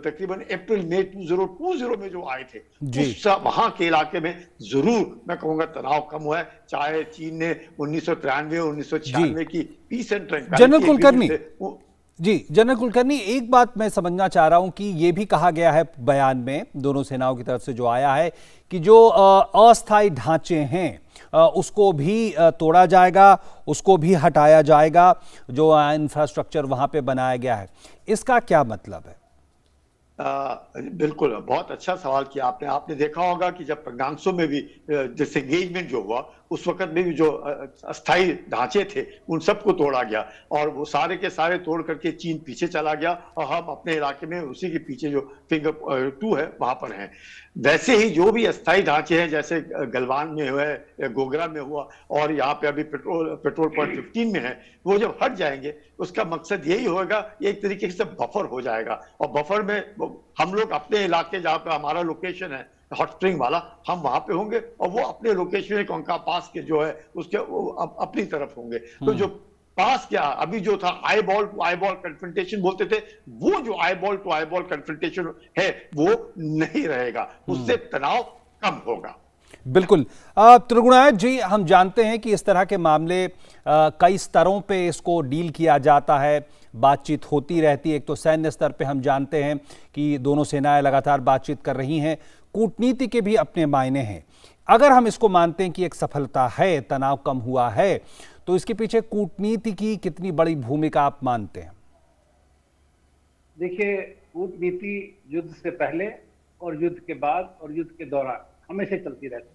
तकरीबन अप्रैल मई 2020 में जो आए थे, उस वहां के इलाके में जरूर मैं कहूंगा तनाव कम हुआ है। चाहे चीन ने 1993 और 1996 की peace and tranquillity general Kulkarni, एक बात मैं समझना चाह रहा हूं कि ये भी कहा गया है बयान में दोनों सेनाओं की तरफ से जो आया है कि जो अस्थायी ढांचे हैं उसको भी तोड़ा जाएगा, उसको भी हटाया जाएगा, जो इंफ्रास्ट्रक्चर वहां पे बनाया गया है। इसका क्या मतलब है? बिल्कुल, बहुत अच्छा सवाल किया आपने। आपने देखा होगा कि जब पेंगांगसो में भी डिसएंगेजमेंट जो हुआ, उस वक्त में भी जो अस्थायी ढांचे थे उन सबको तोड़ा गया और वो सारे के सारे तोड़ करके चीन पीछे चला गया और हम अपने इलाके में उसी के पीछे जो फिंगर 2 है वहां पर हैं। वैसे ही जो भी अस्थायी ढांचे हैं, जैसे गलवान में हुआ, गोगरा में हुआ और यहाँ पे अभी पेट्रोल पॉइंट 15 में है, वो जब हट जाएंगे उसका मकसद यही होगा, एक तरीके से बफर हो जाएगा और बफर में हम लोग अपने इलाके जहाँ पे हमारा लोकेशन है हॉट स्प्रिंग वाला, हम वहां पे होंगे और वो अपने लोकेशन में कोंका पास के जो है उसके अपनी तरफ होंगे। तो जो पास क्या अभी जो था eye ball to eye ball confrontation बोलते थे, वो जो eye ball to eye ball confrontation है वो नहीं रहेगा, उससे तनाव कम होगा। बिल्कुल। त्रिगुणायत जी, हम जानते हैं कि इस तरह के मामले कई स्तरों पे इसको डील किया जाता है, बातचीत होती रहती है। एक तो सैन्य स्तर पे हम जानते हैं कि दोनों सेनाएं लगातार बातचीत कर रही हैं, कूटनीति के भी अपने मायने हैं। अगर हम इसको मानते हैं कि एक सफलता है, तनाव कम हुआ है, तो इसके पीछे कूटनीति की कितनी बड़ी भूमिका आप मानते हैं? देखिए, कूटनीति युद्ध से पहले और युद्ध के बाद और युद्ध के दौरान हमेशा चलती रहती है।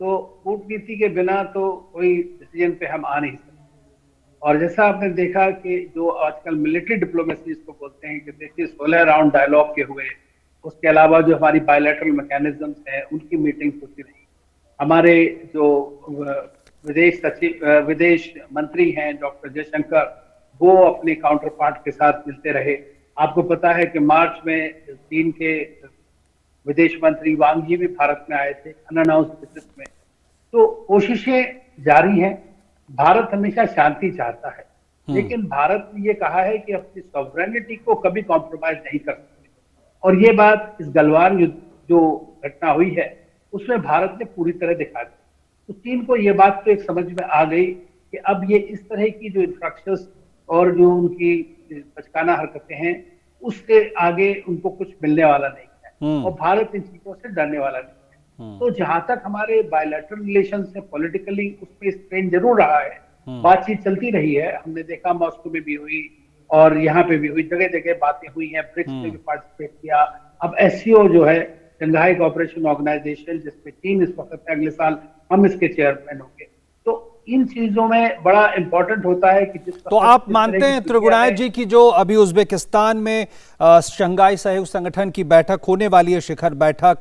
तो कूटनीति के बिना तो कोई डिसीजन पे हम आ नहीं सकते। और जैसा आपने देखा कि जो आजकल मिलिट्री डिप्लोमेसी इसको बोलते हैं कि देखिए 16 राउंड डायलॉग के हुए, उसके अलावा जो हमारी बायलैटरल मैकेनिज्म्स हैं उनकी मीटिंग होती रही। हमारे जो विदेश मंत्री हैं डॉक्टर जयशंकर, वो अपने काउंटर पार्ट के साथ मिलते रहे। आपको पता है कि मार्च में चीन के विदेश मंत्री वांग यी भी भारत में आए थे अनअनाउंस्ड विजिट में। तो कोशिशें जारी हैं। भारत हमेशा शांति चाहता है, लेकिन भारत ने ये कहा है कि अपनी सॉवरेनिटी को कभी कॉम्प्रोमाइज नहीं कर सकते। और ये बात इस गलवान युद्ध जो घटना हुई है उसमें भारत ने पूरी तरह दिखा दी। तो चीन को ये बात तो एक समझ में आ गई कि अब ये इस तरह की जो इंफ्रैक्शंस और जो उनकी बचकाना हरकतें हैं उसके आगे उनको कुछ मिलने वाला नहीं है और भारत इन चीजों से डरने वाला नहीं है। तो जहां तक हमारे बायलैटरल रिलेशंस है पॉलिटिकली, उसमें स्ट्रेन जरूर रहा है, बातचीत चलती रही है। हमने देखा मॉस्को में भी हुई, और यहाँ पे भी हुई, जगह जगह बातें हुई हैं, ब्रिक्स में भी पार्टिसिपेट किया। अब SCO जो है, शंघाई कोऑपरेशन ऑर्गेनाइजेशन, जिसपे चीन इस वक्त है, अगले साल हम इसके चेयरमैन होंगे। तो इन चीजों में बड़ा इंपॉर्टेंट होता है कि तो आप मानते हैं त्रिगुणायत जी की जो अभी उज्बेकिस्तान में शंघाई सहयोग संगठन की बैठक होने वाली है, शिखर बैठक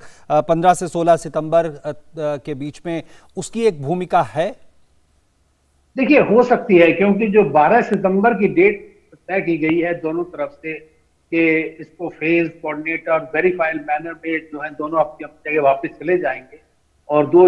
15 से 16 सितंबर के बीच में, उसकी एक भूमिका है? देखिए, हो सकती है, क्योंकि जो 12 सितंबर की डेट तय की गई है दोनों तरफ से कि इसको फेज, कोऑर्डिनेट और वेरीफाइड मैनर में जो है दोनों अपनी अपनी जगह वापस चले जाएंगे और 2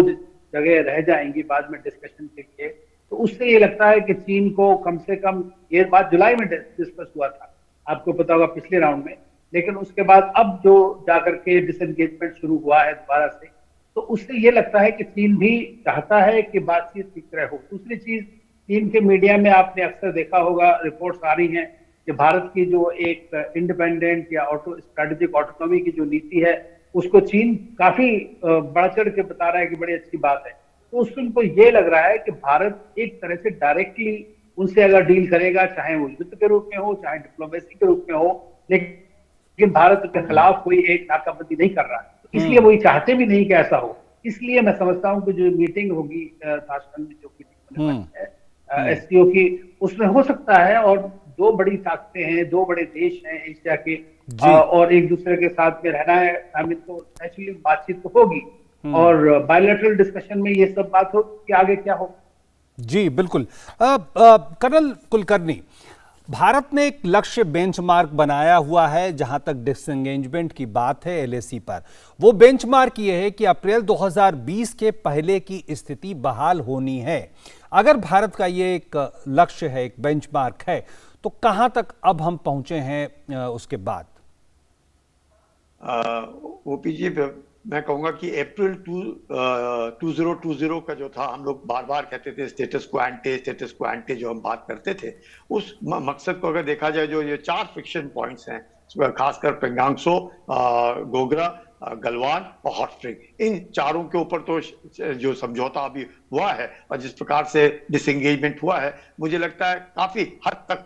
जगह रह जाएंगी बाद में डिस्कशन के लिए। तो उससे ये लगता है कि चीन को कम से कम, ये बात जुलाई में डिस्कस हुआ था, आपको पता होगा, पिछले राउंड में, लेकिन उसके बाद अब जो जाकर के डिसएंगेजमेंट शुरू हुआ है दोबारा से, तो उससे ये लगता है कि चीन भी चाहता है कि बातचीत ठीक तरह हो। दूसरी चीज, चीन के मीडिया में आपने अक्सर देखा होगा, रिपोर्ट्स आ रही हैं कि भारत की जो एक इंडिपेंडेंट या स्ट्रेटेजिक ऑटोनॉमी की जो नीति है, उसको चीन काफी बढ़ चढ़ के बता रहा है कि बड़ी अच्छी बात है। तो उससे उनको ये लग रहा है कि भारत एक तरह से डायरेक्टली उनसे अगर डील करेगा, चाहे वो युद्ध के रूप में हो, चाहे डिप्लोमेसी के रूप में हो, लेकिन भारत के खिलाफ कोई एक नाकाबंदी नहीं कर रहा है। तो इसलिए वो चाहते भी नहीं कि ऐसा हो। इसलिए मैं समझता हूँ कि जो मीटिंग होगी ताशकंद में, जो मीटिंग है SCO की, उसमें हो सकता है, और 2 बड़ी ताकतें हैं, 2 बड़े देश हैं एशिया के, और एक दूसरे के साथ में रहना है, तो नेचुरली बातचीत तो होगी, और बायलैटरल डिस्कशन में ये सब बात हो कि आगे क्या हो। जी बिल्कुल। कर्नल कुलकर्णी, भारत ने एक लक्ष्य बेंचमार्क बनाया हुआ है जहां तक डिसएंगेजमेंट की बात है LAC पर। वो बेंचमार्क ये है कि अप्रैल 2020 के पहले की स्थिति बहाल होनी है। अगर भारत का ये एक लक्ष्य है, एक बेंचमार्क है, तो कहां तक अब हम पहुंचे हैं उसके बाद? ओपी जी, मैं कहूंगा कि अप्रैल 2020 का जो था, हम लोग बार बार कहते थे स्टेटस क्वो एंटे जो हम बात करते थे, उस मकसद को अगर देखा जाए, जो ये 4 फ्रिक्शन पॉइंट्स हैं, खासकर पेंगांग त्सो, गोगरा, गलवान और हॉट स्प्रिंग, इन चारों के ऊपर तो जो समझौता अभी हुआ है और जिस प्रकार से डिसएंगेजमेंट हुआ है, मुझे लगता है काफी हद तक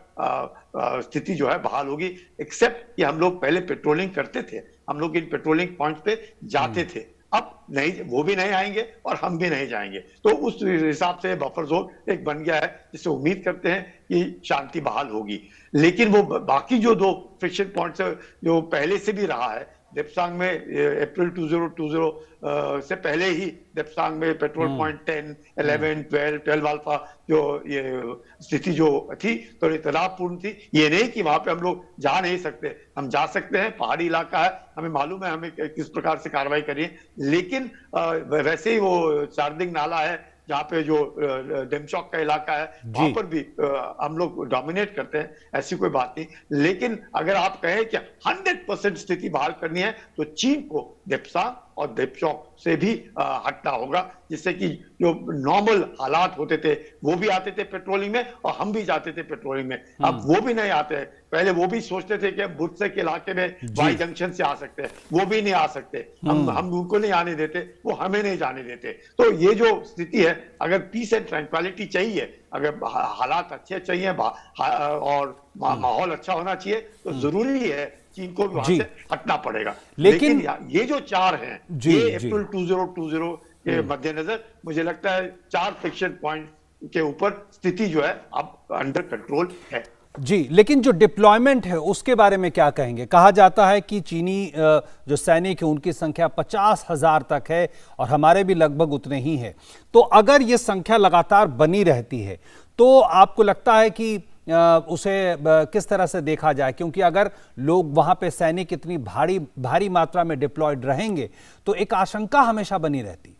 स्थिति जो है बहाल होगी, एक्सेप्ट कि हम लोग पहले पेट्रोलिंग करते थे, हम लोग इन पेट्रोलिंग पॉइंट पे जाते थे, अब नहीं, वो भी नहीं आएंगे और हम भी नहीं जाएंगे। तो उस हिसाब से बफर जोन एक बन गया है, जिससे उम्मीद करते हैं कि शांति बहाल होगी। लेकिन वो बाकी जो 2 फ्रिक्शन पॉइंट्स जो पहले से भी रहा है, देप्सांग में अप्रैल 2020 से पहले ही देप्सांग में पेट्रोल पॉइंट 10, 11, 12 अल्फा जो ये स्थिति जो थी थोड़ी तनावपूर्ण थी। ये नहीं कि वहां पे हम लोग जा नहीं सकते, हम जा सकते हैं, पहाड़ी इलाका है, हमें मालूम है हमें किस प्रकार से कार्रवाई करनी है। लेकिन वैसे ही वो चार्दिंग नाला है जहाँ पे जो डेमचौक का इलाका है, वहां पर भी हम लोग डोमिनेट करते हैं, ऐसी कोई बात नहीं। लेकिन अगर आप कहें कि 100% स्थिति बहाल करनी है, तो चीन को देप्सांग और देपचौक से भी हटना होगा, जिससे कि जो नॉर्मल हालात होते थे वो भी आते थे पेट्रोलिंग में और हम भी जाते थे पेट्रोलिंग में। अब वो भी नहीं आते हैं। पहले वो भी सोचते थे कि बुर्से के इलाके में वाई जंक्शन से आ सकते हैं, वो भी नहीं आ सकते, हम उनको नहीं आने देते, वो हमें नहीं जाने देते। तो ये जो स्थिति है, अगर पीस एंड ट्रैंक्विलिटी चाहिए, अगर हालात अच्छे चाहिए और माहौल अच्छा होना चाहिए, तो जरूरी है चीन को वहां से हटना पड़ेगा। लेकिन ये जो 4 हैं, ये अप्रैल 2020 के मद्देनजर मुझे लगता है 4 फ्रिक्शन पॉइंट के ऊपर स्थिति जो है अब अंडर कंट्रोल है। जी, लेकिन जो डिप्लॉयमेंट है उसके बारे में क्या कहेंगे? कहा जाता है कि चीनी जो सैनिक है उनकी संख्या 50,000 तक है और हमारे भी लगभग उतने ही है। तो अगर ये संख्या लगातार बनी रहती है तो आपको लगता है कि उसे किस तरह से देखा जाए? क्योंकि अगर लोग वहां पे सैनिक इतनी भारी मात्रा में डिप्लॉयड रहेंगे तो एक आशंका हमेशा बनी रहती।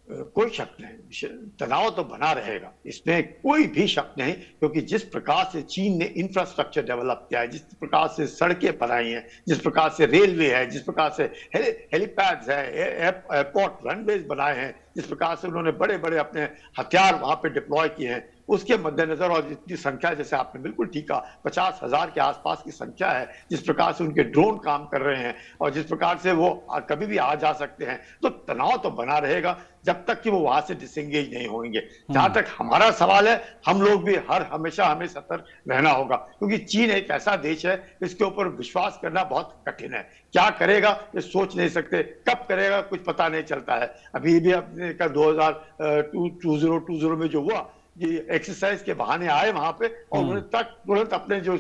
कोई शक नहीं, तनाव तो बना रहेगा, इसमें कोई भी शक नहीं, क्योंकि जिस प्रकार से चीन ने इंफ्रास्ट्रक्चर डेवलप किया है, जिस प्रकार से सड़कें बनाई हैं, जिस प्रकार से रेलवे है, जिस प्रकार से हेलीपैड्स है, एयरपोर्ट रनवेज बनाए हैं, जिस प्रकार से उन्होंने बड़े बड़े अपने हथियार वहां पे डिप्लॉय किए हैं, उसके मद्देनजर और जितनी संख्या, जैसे आपने बिल्कुल ठीक कहा, 50,000 के आसपास की संख्या है, जिस प्रकार से उनके ड्रोन काम कर रहे हैं और जिस प्रकार से वो कभी भी आ जा सकते हैं, तो तनाव तो बना रहेगा जब तक कि वो वहां से डिसएंगेज नहीं होंगे। जहां तक हमारा सवाल है, हम लोग भी हमेशा हमें सतर्क रहना होगा, क्योंकि चीन एक ऐसा देश है, इसके ऊपर विश्वास करना बहुत कठिन है। क्या करेगा ये सोच नहीं सकते, कब करेगा कुछ पता नहीं चलता है। अभी भी अपने 2020 में जो हुआ, ये एक्सरसाइज के बहाने आए वहां पे और उन्होंने तुरंत अपने जो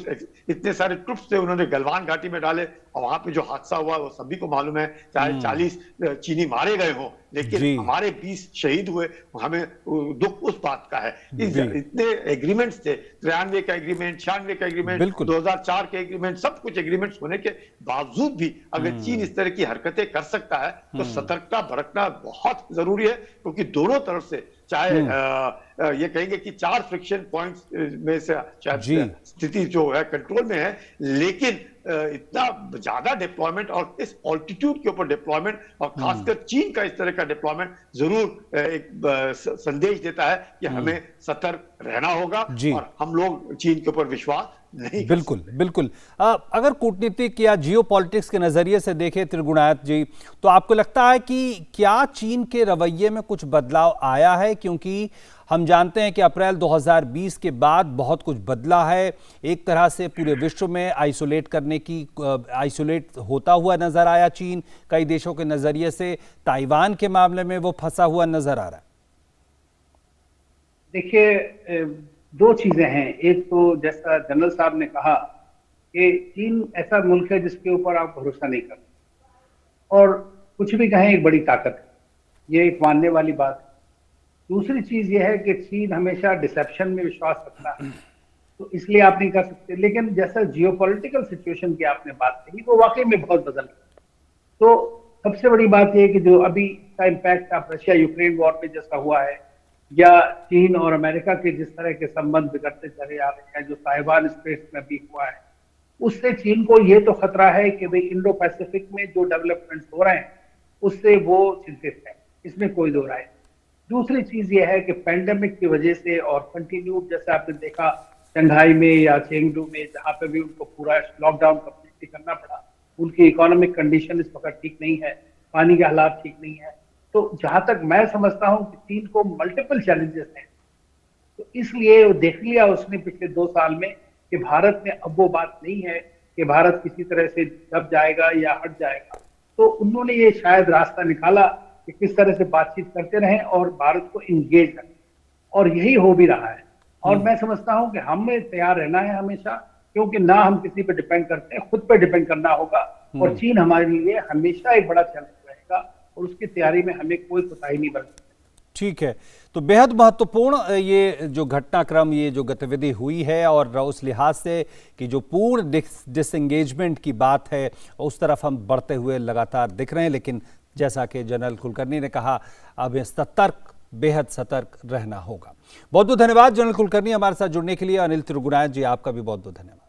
इतने सारे ट्रुप्स थे उन्होंने गलवान घाटी में डाले और वहां पे जो हादसा हुआ वो सभी को मालूम है। चाहे 40 चीनी मारे गए हों, लेकिन हमारे 20 शहीद हुए, हमें दुख उस बात का है। इतने एग्रीमेंट्स थे, 93 का एग्रीमेंट, 96 का एग्रीमेंट, 2004 के एग्रीमेंट, सब कुछ एग्रीमेंट्स होने के बावजूद भी अगर चीन इस तरह की हरकतें कर सकता है तो सतर्कता बरतना बहुत जरूरी है, क्योंकि दोनों तरफ से चाहे ये कहेंगे कि 4 फ्रिक्शन पॉइंट्स में से शायद स्थिति जो है कंट्रोल में है, लेकिन इतना ज्यादा डिप्लॉयमेंट और इस ऑल्टीट्यूड के ऊपर डिप्लॉयमेंट और खासकर चीन का इस तरह का डिप्लॉयमेंट जरूर एक संदेश देता है कि हमें सतर्क रहना होगा और हम लोग चीन के ऊपर विश्वास नहीं। बिल्कुल बिल्कुल। अगर कूटनीतिक या जियो पॉलिटिक्स के नजरिए से देखें त्रिगुणायत जी, तो आपको लगता है कि क्या चीन के रवैये में कुछ बदलाव आया है? क्योंकि हम जानते हैं कि अप्रैल 2020 के बाद बहुत कुछ बदला है। एक तरह से पूरे विश्व में आइसोलेट होता हुआ नजर आया चीन। कई देशों के नजरिए से ताइवान के मामले में वो फंसा हुआ नजर आ रहा है। देखिए, 2 चीजें हैं। एक तो जैसा जनरल साहब ने कहा कि चीन ऐसा मुल्क है जिसके ऊपर आप भरोसा नहीं करते, और कुछ भी कहें एक बड़ी ताकत है, ये एक मानने वाली बात है। दूसरी चीज ये है कि चीन हमेशा डिसेप्शन में विश्वास रखता है, तो इसलिए आप नहीं कर सकते। लेकिन जैसा जियोपॉलिटिकल सिचुएशन की आपने बात कही, वो वाकई में बहुत बदल गई। तो सबसे बड़ी बात यह है कि जो अभी का इम्पैक्ट आप रशिया यूक्रेन वॉर में जैसा हुआ है, या चीन और अमेरिका के जिस तरह के संबंध बिगड़ते चले आ रहे हैं, जो ताइवान स्ट्रेट्स में भी हुआ है, उससे चीन को ये तो खतरा है कि भाई इंडो पैसिफिक में जो डेवलपमेंट्स हो रहे हैं उससे वो चिंतित है, इसमें कोई दो राय। दूसरी चीज ये है कि पेंडेमिक की वजह से और कंटिन्यूड, जैसे आपने देखा शंघाई में या चेंगडू में, जहां पे भी उनको पूरा लॉकडाउन कंप्लीटली करना पड़ा, उनकी इकोनॉमिक कंडीशन इस वक्त ठीक नहीं है, पानी के हालात ठीक नहीं है। तो जहां तक मैं समझता हूं कि चीन को मल्टीपल चैलेंजेस हैं, तो इसलिए देख लिया उसने पिछले 2 साल में कि भारत में अब वो बात नहीं है कि भारत किसी तरह से दब जाएगा या हट जाएगा। तो उन्होंने ये शायद रास्ता निकाला कि किस तरह से बातचीत करते रहें और भारत को इंगेज रखें, और यही हो भी रहा है। और मैं समझता हूं कि हमें तैयार रहना है हमेशा, क्योंकि ना हम किसी पे डिपेंड करते हैं, खुद पे डिपेंड करना होगा। और चीन हमारे लिए हमेशा एक बड़ा चैलेंज रहेगा और उसकी तैयारी में हमें कोई कोताही नहीं बरतनी। ठीक है, तो बेहद महत्वपूर्ण ये जो घटनाक्रम, ये जो गतिविधि हुई है, और उस लिहाज से कि जो पूर्ण डिसएंगेजमेंट की बात है उस तरफ हम बढ़ते हुए लगातार दिख रहे हैं। लेकिन जैसा कि जनरल कुलकर्णी ने कहा, अब सतर्क, बेहद सतर्क रहना होगा। बहुत बहुत धन्यवाद जनरल कुलकर्णी हमारे साथ जुड़ने के लिए। अनिल त्रिगुणायत जी, आपका भी बहुत बहुत धन्यवाद।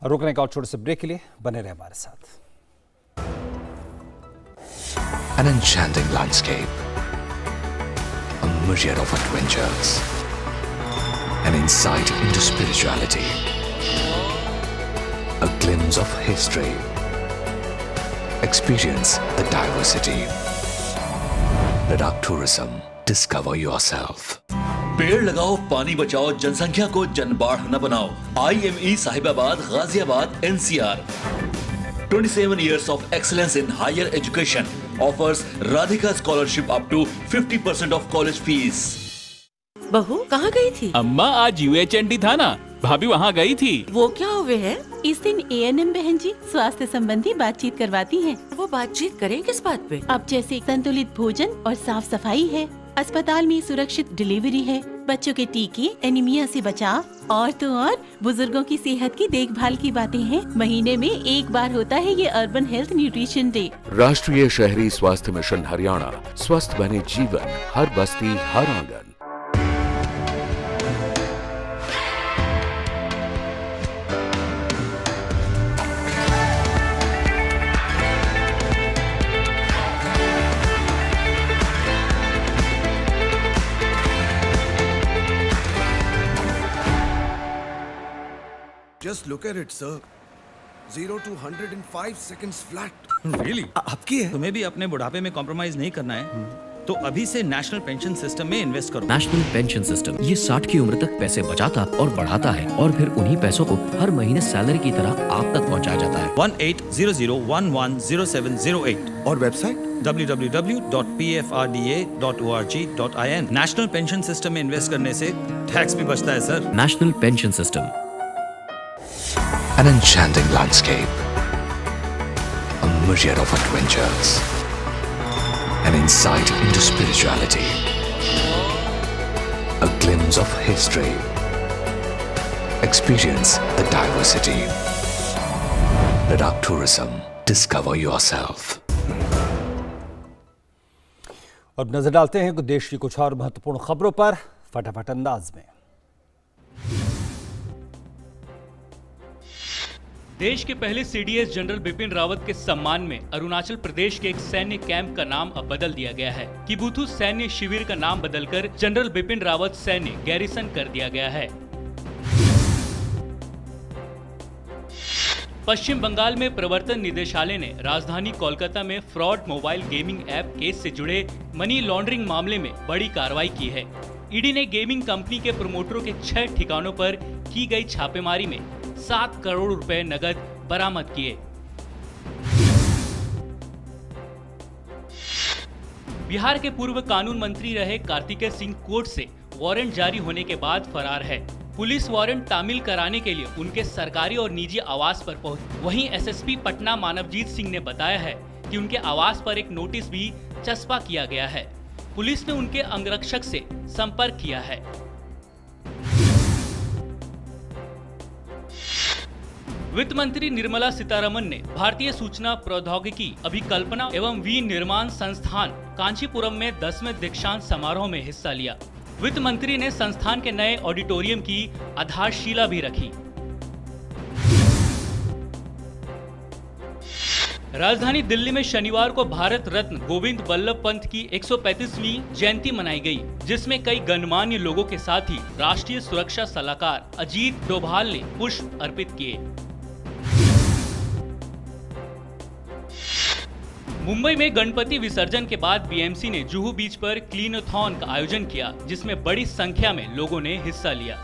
रुकने का और छोटे से ब्रेक के लिए बने रहे हमारे साथ। An enchanting landscape, a myriad of adventures, an insight into spirituality, a glimpse of history. Experience the diversity. Ladakh Tourism. Discover yourself. पेड़ लगाओ, पानी बचाओ, जनसंख्या को जनबाढ़ न बनाओ। IME Sahibabad, Ghaziabad, NCR. 27 years of excellence in higher education offers Radhika scholarship up to 50% of college fees. बहू कहाँ गई थी? अम्मा आज UHND था ना, भाभी वहाँ गई थी। वो क्या हुए है? इस दिन ANM बहन जी स्वास्थ्य संबंधी बातचीत करवाती हैं। वो बातचीत करें किस बात पे? अब जैसे संतुलित भोजन और साफ सफाई है, अस्पताल में सुरक्षित डिलीवरी है, बच्चों के टीके, एनीमिया से बचाव, और तो और बुजुर्गों की सेहत की देखभाल की बातें हैं। महीने में एक बार होता है ये अर्बन हेल्थ न्यूट्रिशन डे। राष्ट्रीय शहरी स्वास्थ्य मिशन हरियाणा, स्वस्थ बने जीवन, हर बस्ती हर आंगन। Just look at it, sir. 0 to 100 in 5 seconds flat. Really? आपकी है। तुम्हें भी अपने बुढ़ापे में कॉम्प्रोमाइज नहीं करना है तो अभी से नेशनल पेंशन सिस्टम में इन्वेस्ट करो। नेशनल पेंशन सिस्टम ये 60 की उम्र तक पैसे बचाता और बढ़ाता है और फिर उन्हीं पैसों को हर महीने सैलरी की तरह आप तक पहुंचाया जाता है। 1800110708 और website www.pfrda.org.in। National pension system में इन्वेस्ट करने से टैक्स भी बचता है sir. National pension system. An enchanting landscape, a myriad of adventures, an insight into spirituality, a glimpse of history. Experience the diversity. Ladakh Tourism. Discover yourself. अब नजर डालते हैं देश की कुछ और महत्वपूर्ण खबरों पर फटाफट अंदाज में। देश के पहले सीडीएस जनरल बिपिन रावत के सम्मान में अरुणाचल प्रदेश के एक सैन्य कैंप का नाम अब बदल दिया गया है। किबुथु सैन्य शिविर का नाम बदलकर जनरल बिपिन रावत सैन्य गैरिसन कर दिया गया है। पश्चिम बंगाल में प्रवर्तन निदेशालय ने राजधानी कोलकाता में fraud mobile gaming app case से जुड़े मनी लॉन्ड्रिंग मामले में बड़ी कार्रवाई की है। ईडी ने गेमिंग कंपनी के प्रमोटरों के 6 ठिकानों पर की गई छापेमारी में 7 करोड़ रुपए नगद बरामद किए। बिहार के पूर्व कानून मंत्री रहे कार्तिकेय सिंह कोर्ट से वारंट जारी होने के बाद फरार है। पुलिस वारंट तामील कराने के लिए उनके सरकारी और निजी आवास पर पहुंची। वहीं एसएसपी पटना मानवजीत सिंह ने बताया है कि उनके आवास पर एक नोटिस भी चस्पा किया गया है। पुलिस ने उनके अंगरक्षक से संपर्क किया है। वित्त मंत्री निर्मला सीतारमण ने भारतीय सूचना प्रौद्योगिकी अभिकल्पना एवं विनिर्माण संस्थान कांचीपुरम में 10वें दीक्षांत समारोह में हिस्सा लिया। वित्त मंत्री ने संस्थान के नए ऑडिटोरियम की आधारशिला भी रखी। राजधानी दिल्ली में शनिवार को भारत रत्न गोविंद बल्लभ पंत की 135वीं जयंती मनाई गई, जिसमें कई गणमान्य लोगों के साथ ही राष्ट्रीय सुरक्षा सलाहकार अजीत डोभाल ने पुष्प अर्पित किए। मुंबई में गणपति विसर्जन के बाद बीएमसी ने जुहू बीच पर क्लीनथॉन का आयोजन किया, जिसमें बड़ी संख्या में लोगों ने हिस्सा लिया।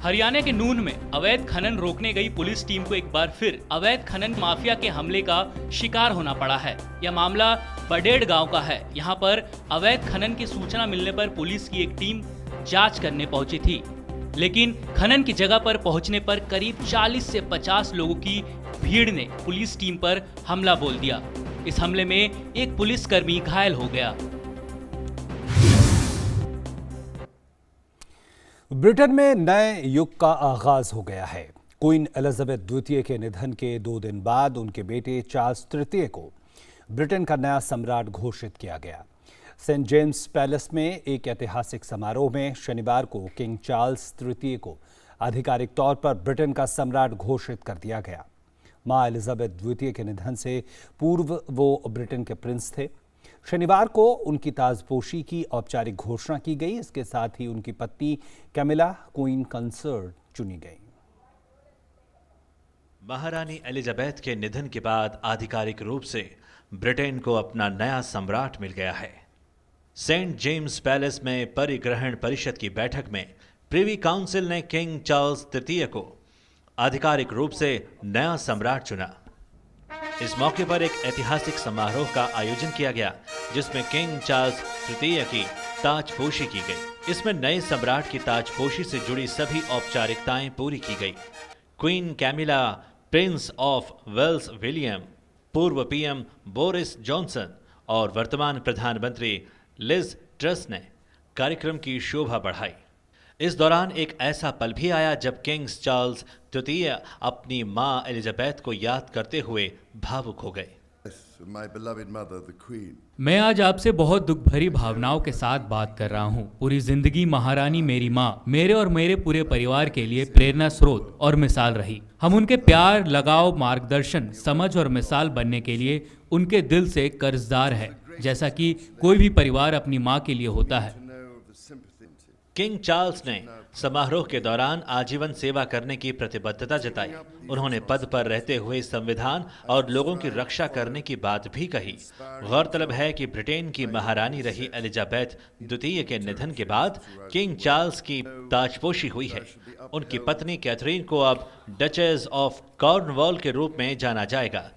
हरियाणा के नून में अवैध खनन रोकने गई पुलिस टीम को एक बार फिर अवैध खनन माफिया के हमले का शिकार होना पड़ा है। यह मामला बडेड़ गांव का है। यहां पर अवैध खनन की सूचना मिलने पर पुलिस की एक टीम जांच करने पहुंची थी, लेकिन खनन की जगह पर पहुंचने पर करीब 40 से 50 लोगों की भीड़ ने पुलिस टीम पर हमला बोल दिया। इस हमले में एक पुलिसकर्मी घायल हो गया। ब्रिटेन में नए युग का आगाज हो गया है। क्वीन एलिजाबेथ द्वितीय के निधन के 2 दिन बाद उनके बेटे चार्ल्स तृतीय को ब्रिटेन का नया सम्राट घोषित किया गया। सेंट जेम्स पैलेस में एक ऐतिहासिक समारोह में शनिवार को किंग चार्ल्स तृतीय को आधिकारिक तौर पर ब्रिटेन का सम्राट घोषित कर दिया गया। मां एलिजाबेथ द्वितीय के निधन से पूर्व वो ब्रिटेन के प्रिंस थे। शनिवार को उनकी ताजपोशी की औपचारिक घोषणा की गई। इसके साथ ही उनकी पत्नी कैमिला क्वीन कंसर्ट चुनी गई। महारानी एलिजाबेथ के निधन के बाद आधिकारिक रूप से ब्रिटेन को अपना नया सम्राट मिल गया है। सेंट जेम्स पैलेस में परिग्रहण परिषद की बैठक में प्रिवी काउंसिल ने किंग चार्ल्स तृतीय को आधिकारिक रूप से नया सम्राट चुना। इस मौके पर एक ऐतिहासिक समारोह का आयोजन किया गया, जिसमें किंग चार्ल्स तृतीय की ताजपोशी की गई। इसमें नए सम्राट की ताजपोशी से जुड़ी सभी औपचारिकताएं पूरी की गई। Queen Camilla, Prince of Wales William, पूर्व पीएम बोरिस जॉनसन और वर्तमान प्रधानमंत्री लिज ट्रस ने कार्यक्रम की शोभा बढ़ाई। इस दौरान एक ऐसा पल भी आया जब किंग चार्ल्स तृतीय अपनी मां एलिजाबेथ को याद करते हुए भावुक हो गए। मैं आज आपसे बहुत दुख भरी भावनाओं के साथ बात कर रहा हूँ। पूरी जिंदगी महारानी मेरी माँ मेरे और मेरे पूरे परिवार के लिए प्रेरणा स्रोत और मिसाल रही। हम उनके प्यार, लगाव, मार्गदर्शन, समझ और मिसाल बनने के लिए उनके दिल से कर्जदार है, जैसा कि कोई भी परिवार अपनी माँ के लिए होता है। किंग चार्ल्स ने समारोह के दौरान आजीवन सेवा करने की प्रतिबद्धता जताई। उन्होंने पद पर रहते हुए संविधान और लोगों की रक्षा करने की बात भी कही। गौरतलब है कि ब्रिटेन की महारानी रही एलिजाबेथ द्वितीय के निधन के बाद किंग चार्ल्स की ताजपोशी हुई है। उनकी पत्नी कैथरीन को अब डचेस ऑफ कॉर्नवॉल के रूप में जाना जाएगा।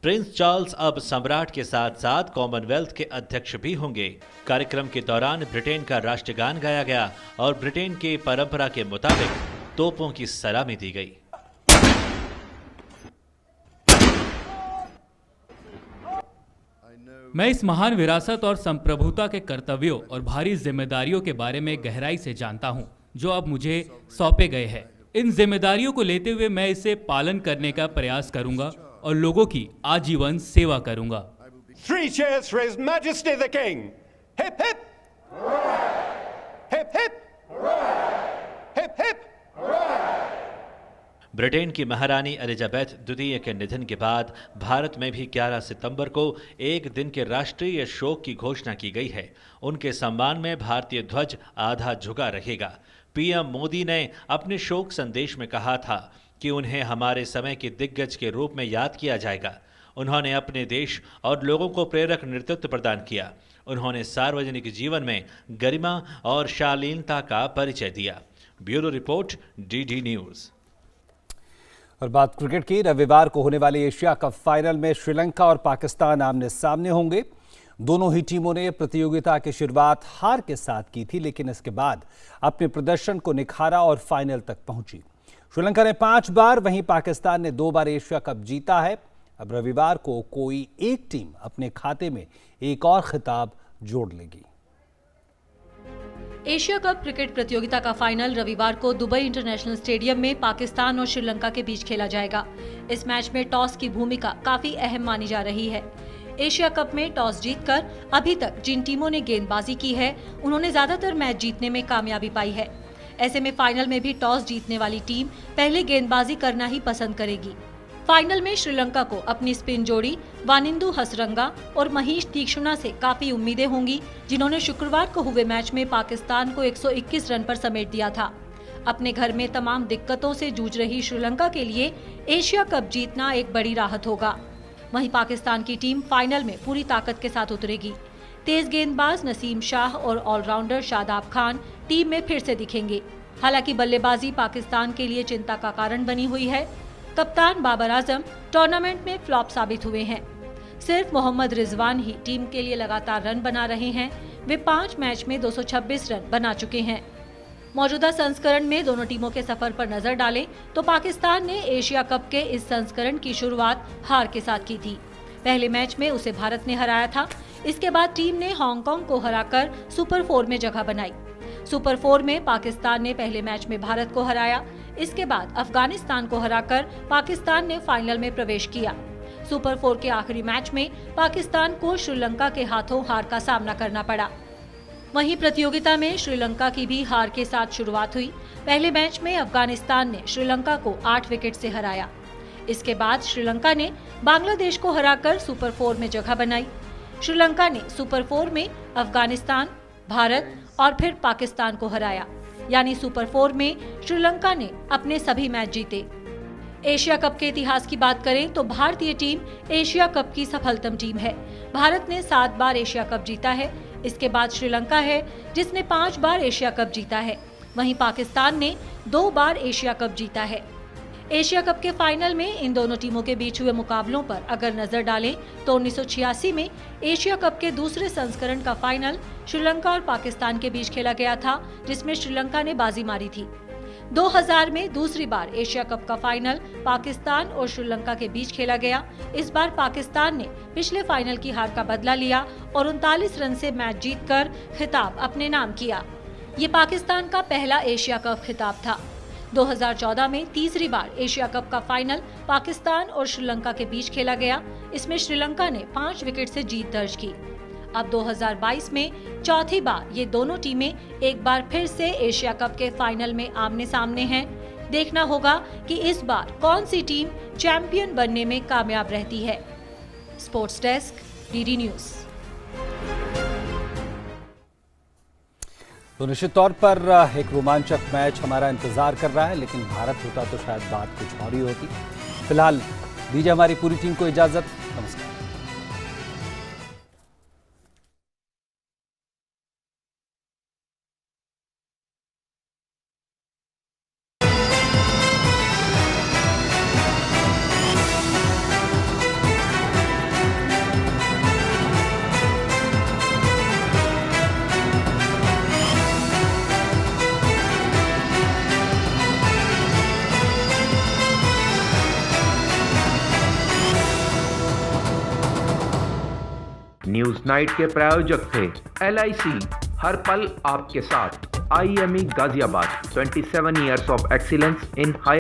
प्रिंस चार्ल्स अब सम्राट के साथ साथ कॉमनवेल्थ के अध्यक्ष भी होंगे। कार्यक्रम के दौरान ब्रिटेन का राष्ट्रगान गाया गया और ब्रिटेन के परंपरा के मुताबिक तोपों की सलामी दी गई। मैं इस महान विरासत और संप्रभुता के कर्तव्यों और भारी जिम्मेदारियों के बारे में गहराई से जानता हूं, जो अब मुझे सौंपे गए हैं। इन जिम्मेदारियों को लेते हुए मैं इसे पालन करने का प्रयास करूंगा और लोगों की आजीवन सेवा करूंगा। 3 cheers for His Majesty the King. Hip hip. Hip hip. Hip hip. Britain की महारानी एलिजाबेथ द्वितीय के निधन के बाद भारत में भी 11 सितंबर को एक दिन के राष्ट्रीय शोक की घोषणा की गई है। उनके सम्मान में भारतीय ध्वज आधा झुका रहेगा। पीएम मोदी ने अपने शोक संदेश में कहा था कि उन्हें हमारे समय के दिग्गज के रूप में याद किया जाएगा। उन्होंने अपने देश और लोगों को प्रेरक नेतृत्व प्रदान किया। उन्होंने सार्वजनिक जीवन में गरिमा और शालीनता का परिचय दिया। Bureau report, DD news. और बात क्रिकेट की, रविवार को होने वाले एशिया कप फाइनल में श्रीलंका और पाकिस्तान आमने सामने होंगे। दोनों ही टीमों ने प्रतियोगिता की शुरुआत हार के साथ की थी, लेकिन इसके बाद अपने प्रदर्शन को निखारा और फाइनल तक पहुंची। श्रीलंका ने 5 बार, वहीं पाकिस्तान ने 2 बार एशिया कप जीता है। अब रविवार को कोई एक टीम अपने खाते में एक और खिताब जोड़ लेगी। एशिया कप क्रिकेट प्रतियोगिता का फाइनल रविवार को दुबई इंटरनेशनल स्टेडियम में पाकिस्तान और श्रीलंका के बीच खेला जाएगा। इस मैच में टॉस की भूमिका काफी अहम मानी जा रही है। एशिया कप में टॉस जीतकर अभी तक जिन टीमों ने गेंदबाजी की है, उन्होंने ज्यादातर मैच जीतने में कामयाबी पाई है। ऐसे में फाइनल में भी टॉस जीतने वाली टीम पहले गेंदबाजी करना ही पसंद करेगी। फाइनल में श्रीलंका को अपनी स्पिन जोड़ी वानिंदु हसरंगा और महीश तीक्ष्णा से काफी उम्मीदें होंगी, जिन्होंने शुक्रवार को हुए मैच में पाकिस्तान को 121 रन पर समेट दिया था। अपने घर में तमाम दिक्कतों से जूझ रही श्रीलंका के लिए एशिया कप जीतना एक बड़ी राहत होगा। वहीं पाकिस्तान की टीम फाइनल में पूरी ताकत के साथ उतरेगी। तेज गेंदबाज नसीम शाह और ऑलराउंडर शादाब खान टीम में फिर से दिखेंगे। हालांकि बल्लेबाजी पाकिस्तान के लिए चिंता का कारण बनी हुई है। कप्तान बाबर आजम टूर्नामेंट में फ्लॉप साबित हुए हैं। सिर्फ मोहम्मद रिजवान ही टीम के लिए लगातार रन बना रहे हैं। वे 5 मैच में 226 रन बना चुके हैं। मौजूदा संस्करण में दोनों टीमों के सफर पर नजर डालें तो पाकिस्तान ने एशिया कप के इस संस्करण की शुरुआत हार के साथ की थी। पहले मैच में उसे भारत ने हराया था। इसके बाद टीम ने हांगकांग को हराकर सुपर 4 में जगह बनाई। सुपर 4 में पाकिस्तान ने पहले मैच में भारत को हराया। इसके बाद अफगानिस्तान को हराकर पाकिस्तान ने फाइनल में प्रवेश किया। सुपर 4 के आखिरी मैच में पाकिस्तान को श्रीलंका के हाथों हार का सामना करना पड़ा। वहीं प्रतियोगिता में श्रीलंका की भी हार के साथ शुरुआत हुई। पहले मैच में अफगानिस्तान ने श्रीलंका को 8 विकेट से हराया। इसके बाद श्रीलंका ने बांग्लादेश को हराकर सुपर 4 में जगह बनाई। श्रीलंका ने सुपर 4 में अफगानिस्तान, भारत और फिर पाकिस्तान को हराया। यानी सुपर 4 में श्रीलंका ने अपने सभी मैच जीते। एशिया कप के इतिहास की बात करें तो भारतीय टीम एशिया कप की सफलतम टीम है। भारत ने 7 बार एशिया कप जीता है। इसके बाद श्रीलंका है जिसने 5 बार एशिया कप जीता है। वहीं पाकिस्तान ने 2 बार एशिया कप जीता है। एशिया कप के फाइनल में इन दोनों टीमों के बीच हुए मुकाबलों पर अगर नजर डालें तो 1986 में एशिया कप के दूसरे संस्करण का फाइनल श्रीलंका और पाकिस्तान के बीच खेला गया था, जिसमें श्रीलंका ने बाजी मारी थी। 2000 में दूसरी बार एशिया कप का फाइनल पाकिस्तान और श्रीलंका के बीच खेला गया। इस बार पाकिस्तान ने पिछले फाइनल की हार का बदला लिया और 39 रन से मैच जीतकर खिताब अपने नाम किया। ये पाकिस्तान का पहला एशिया कप खिताब था। 2014 में तीसरी बार एशिया कप का फाइनल पाकिस्तान और श्रीलंका के बीच खेला गया। इसमें श्रीलंका ने 5 विकेट से जीत दर्ज की। अब 2022 में चौथी बार ये दोनों टीमें एक बार फिर से एशिया कप के फाइनल में आमने सामने हैं। देखना होगा कि इस बार कौन सी टीम चैंपियन बनने में कामयाब रहती है। Sports desk, DD news. तो निश्चित तौर पर एक रोमांचक मैच हमारा इंतजार कर रहा है, लेकिन भारत होता तो शायद बात कुछ और ही होती। फिलहाल दीजिए हमारी पूरी टीम को इजाजत। नमस्कार। न्यूज नाइट के प्रायोजक थे LIC, हर पल आपके साथ। IME Ghaziabad, 27 years of excellence in higher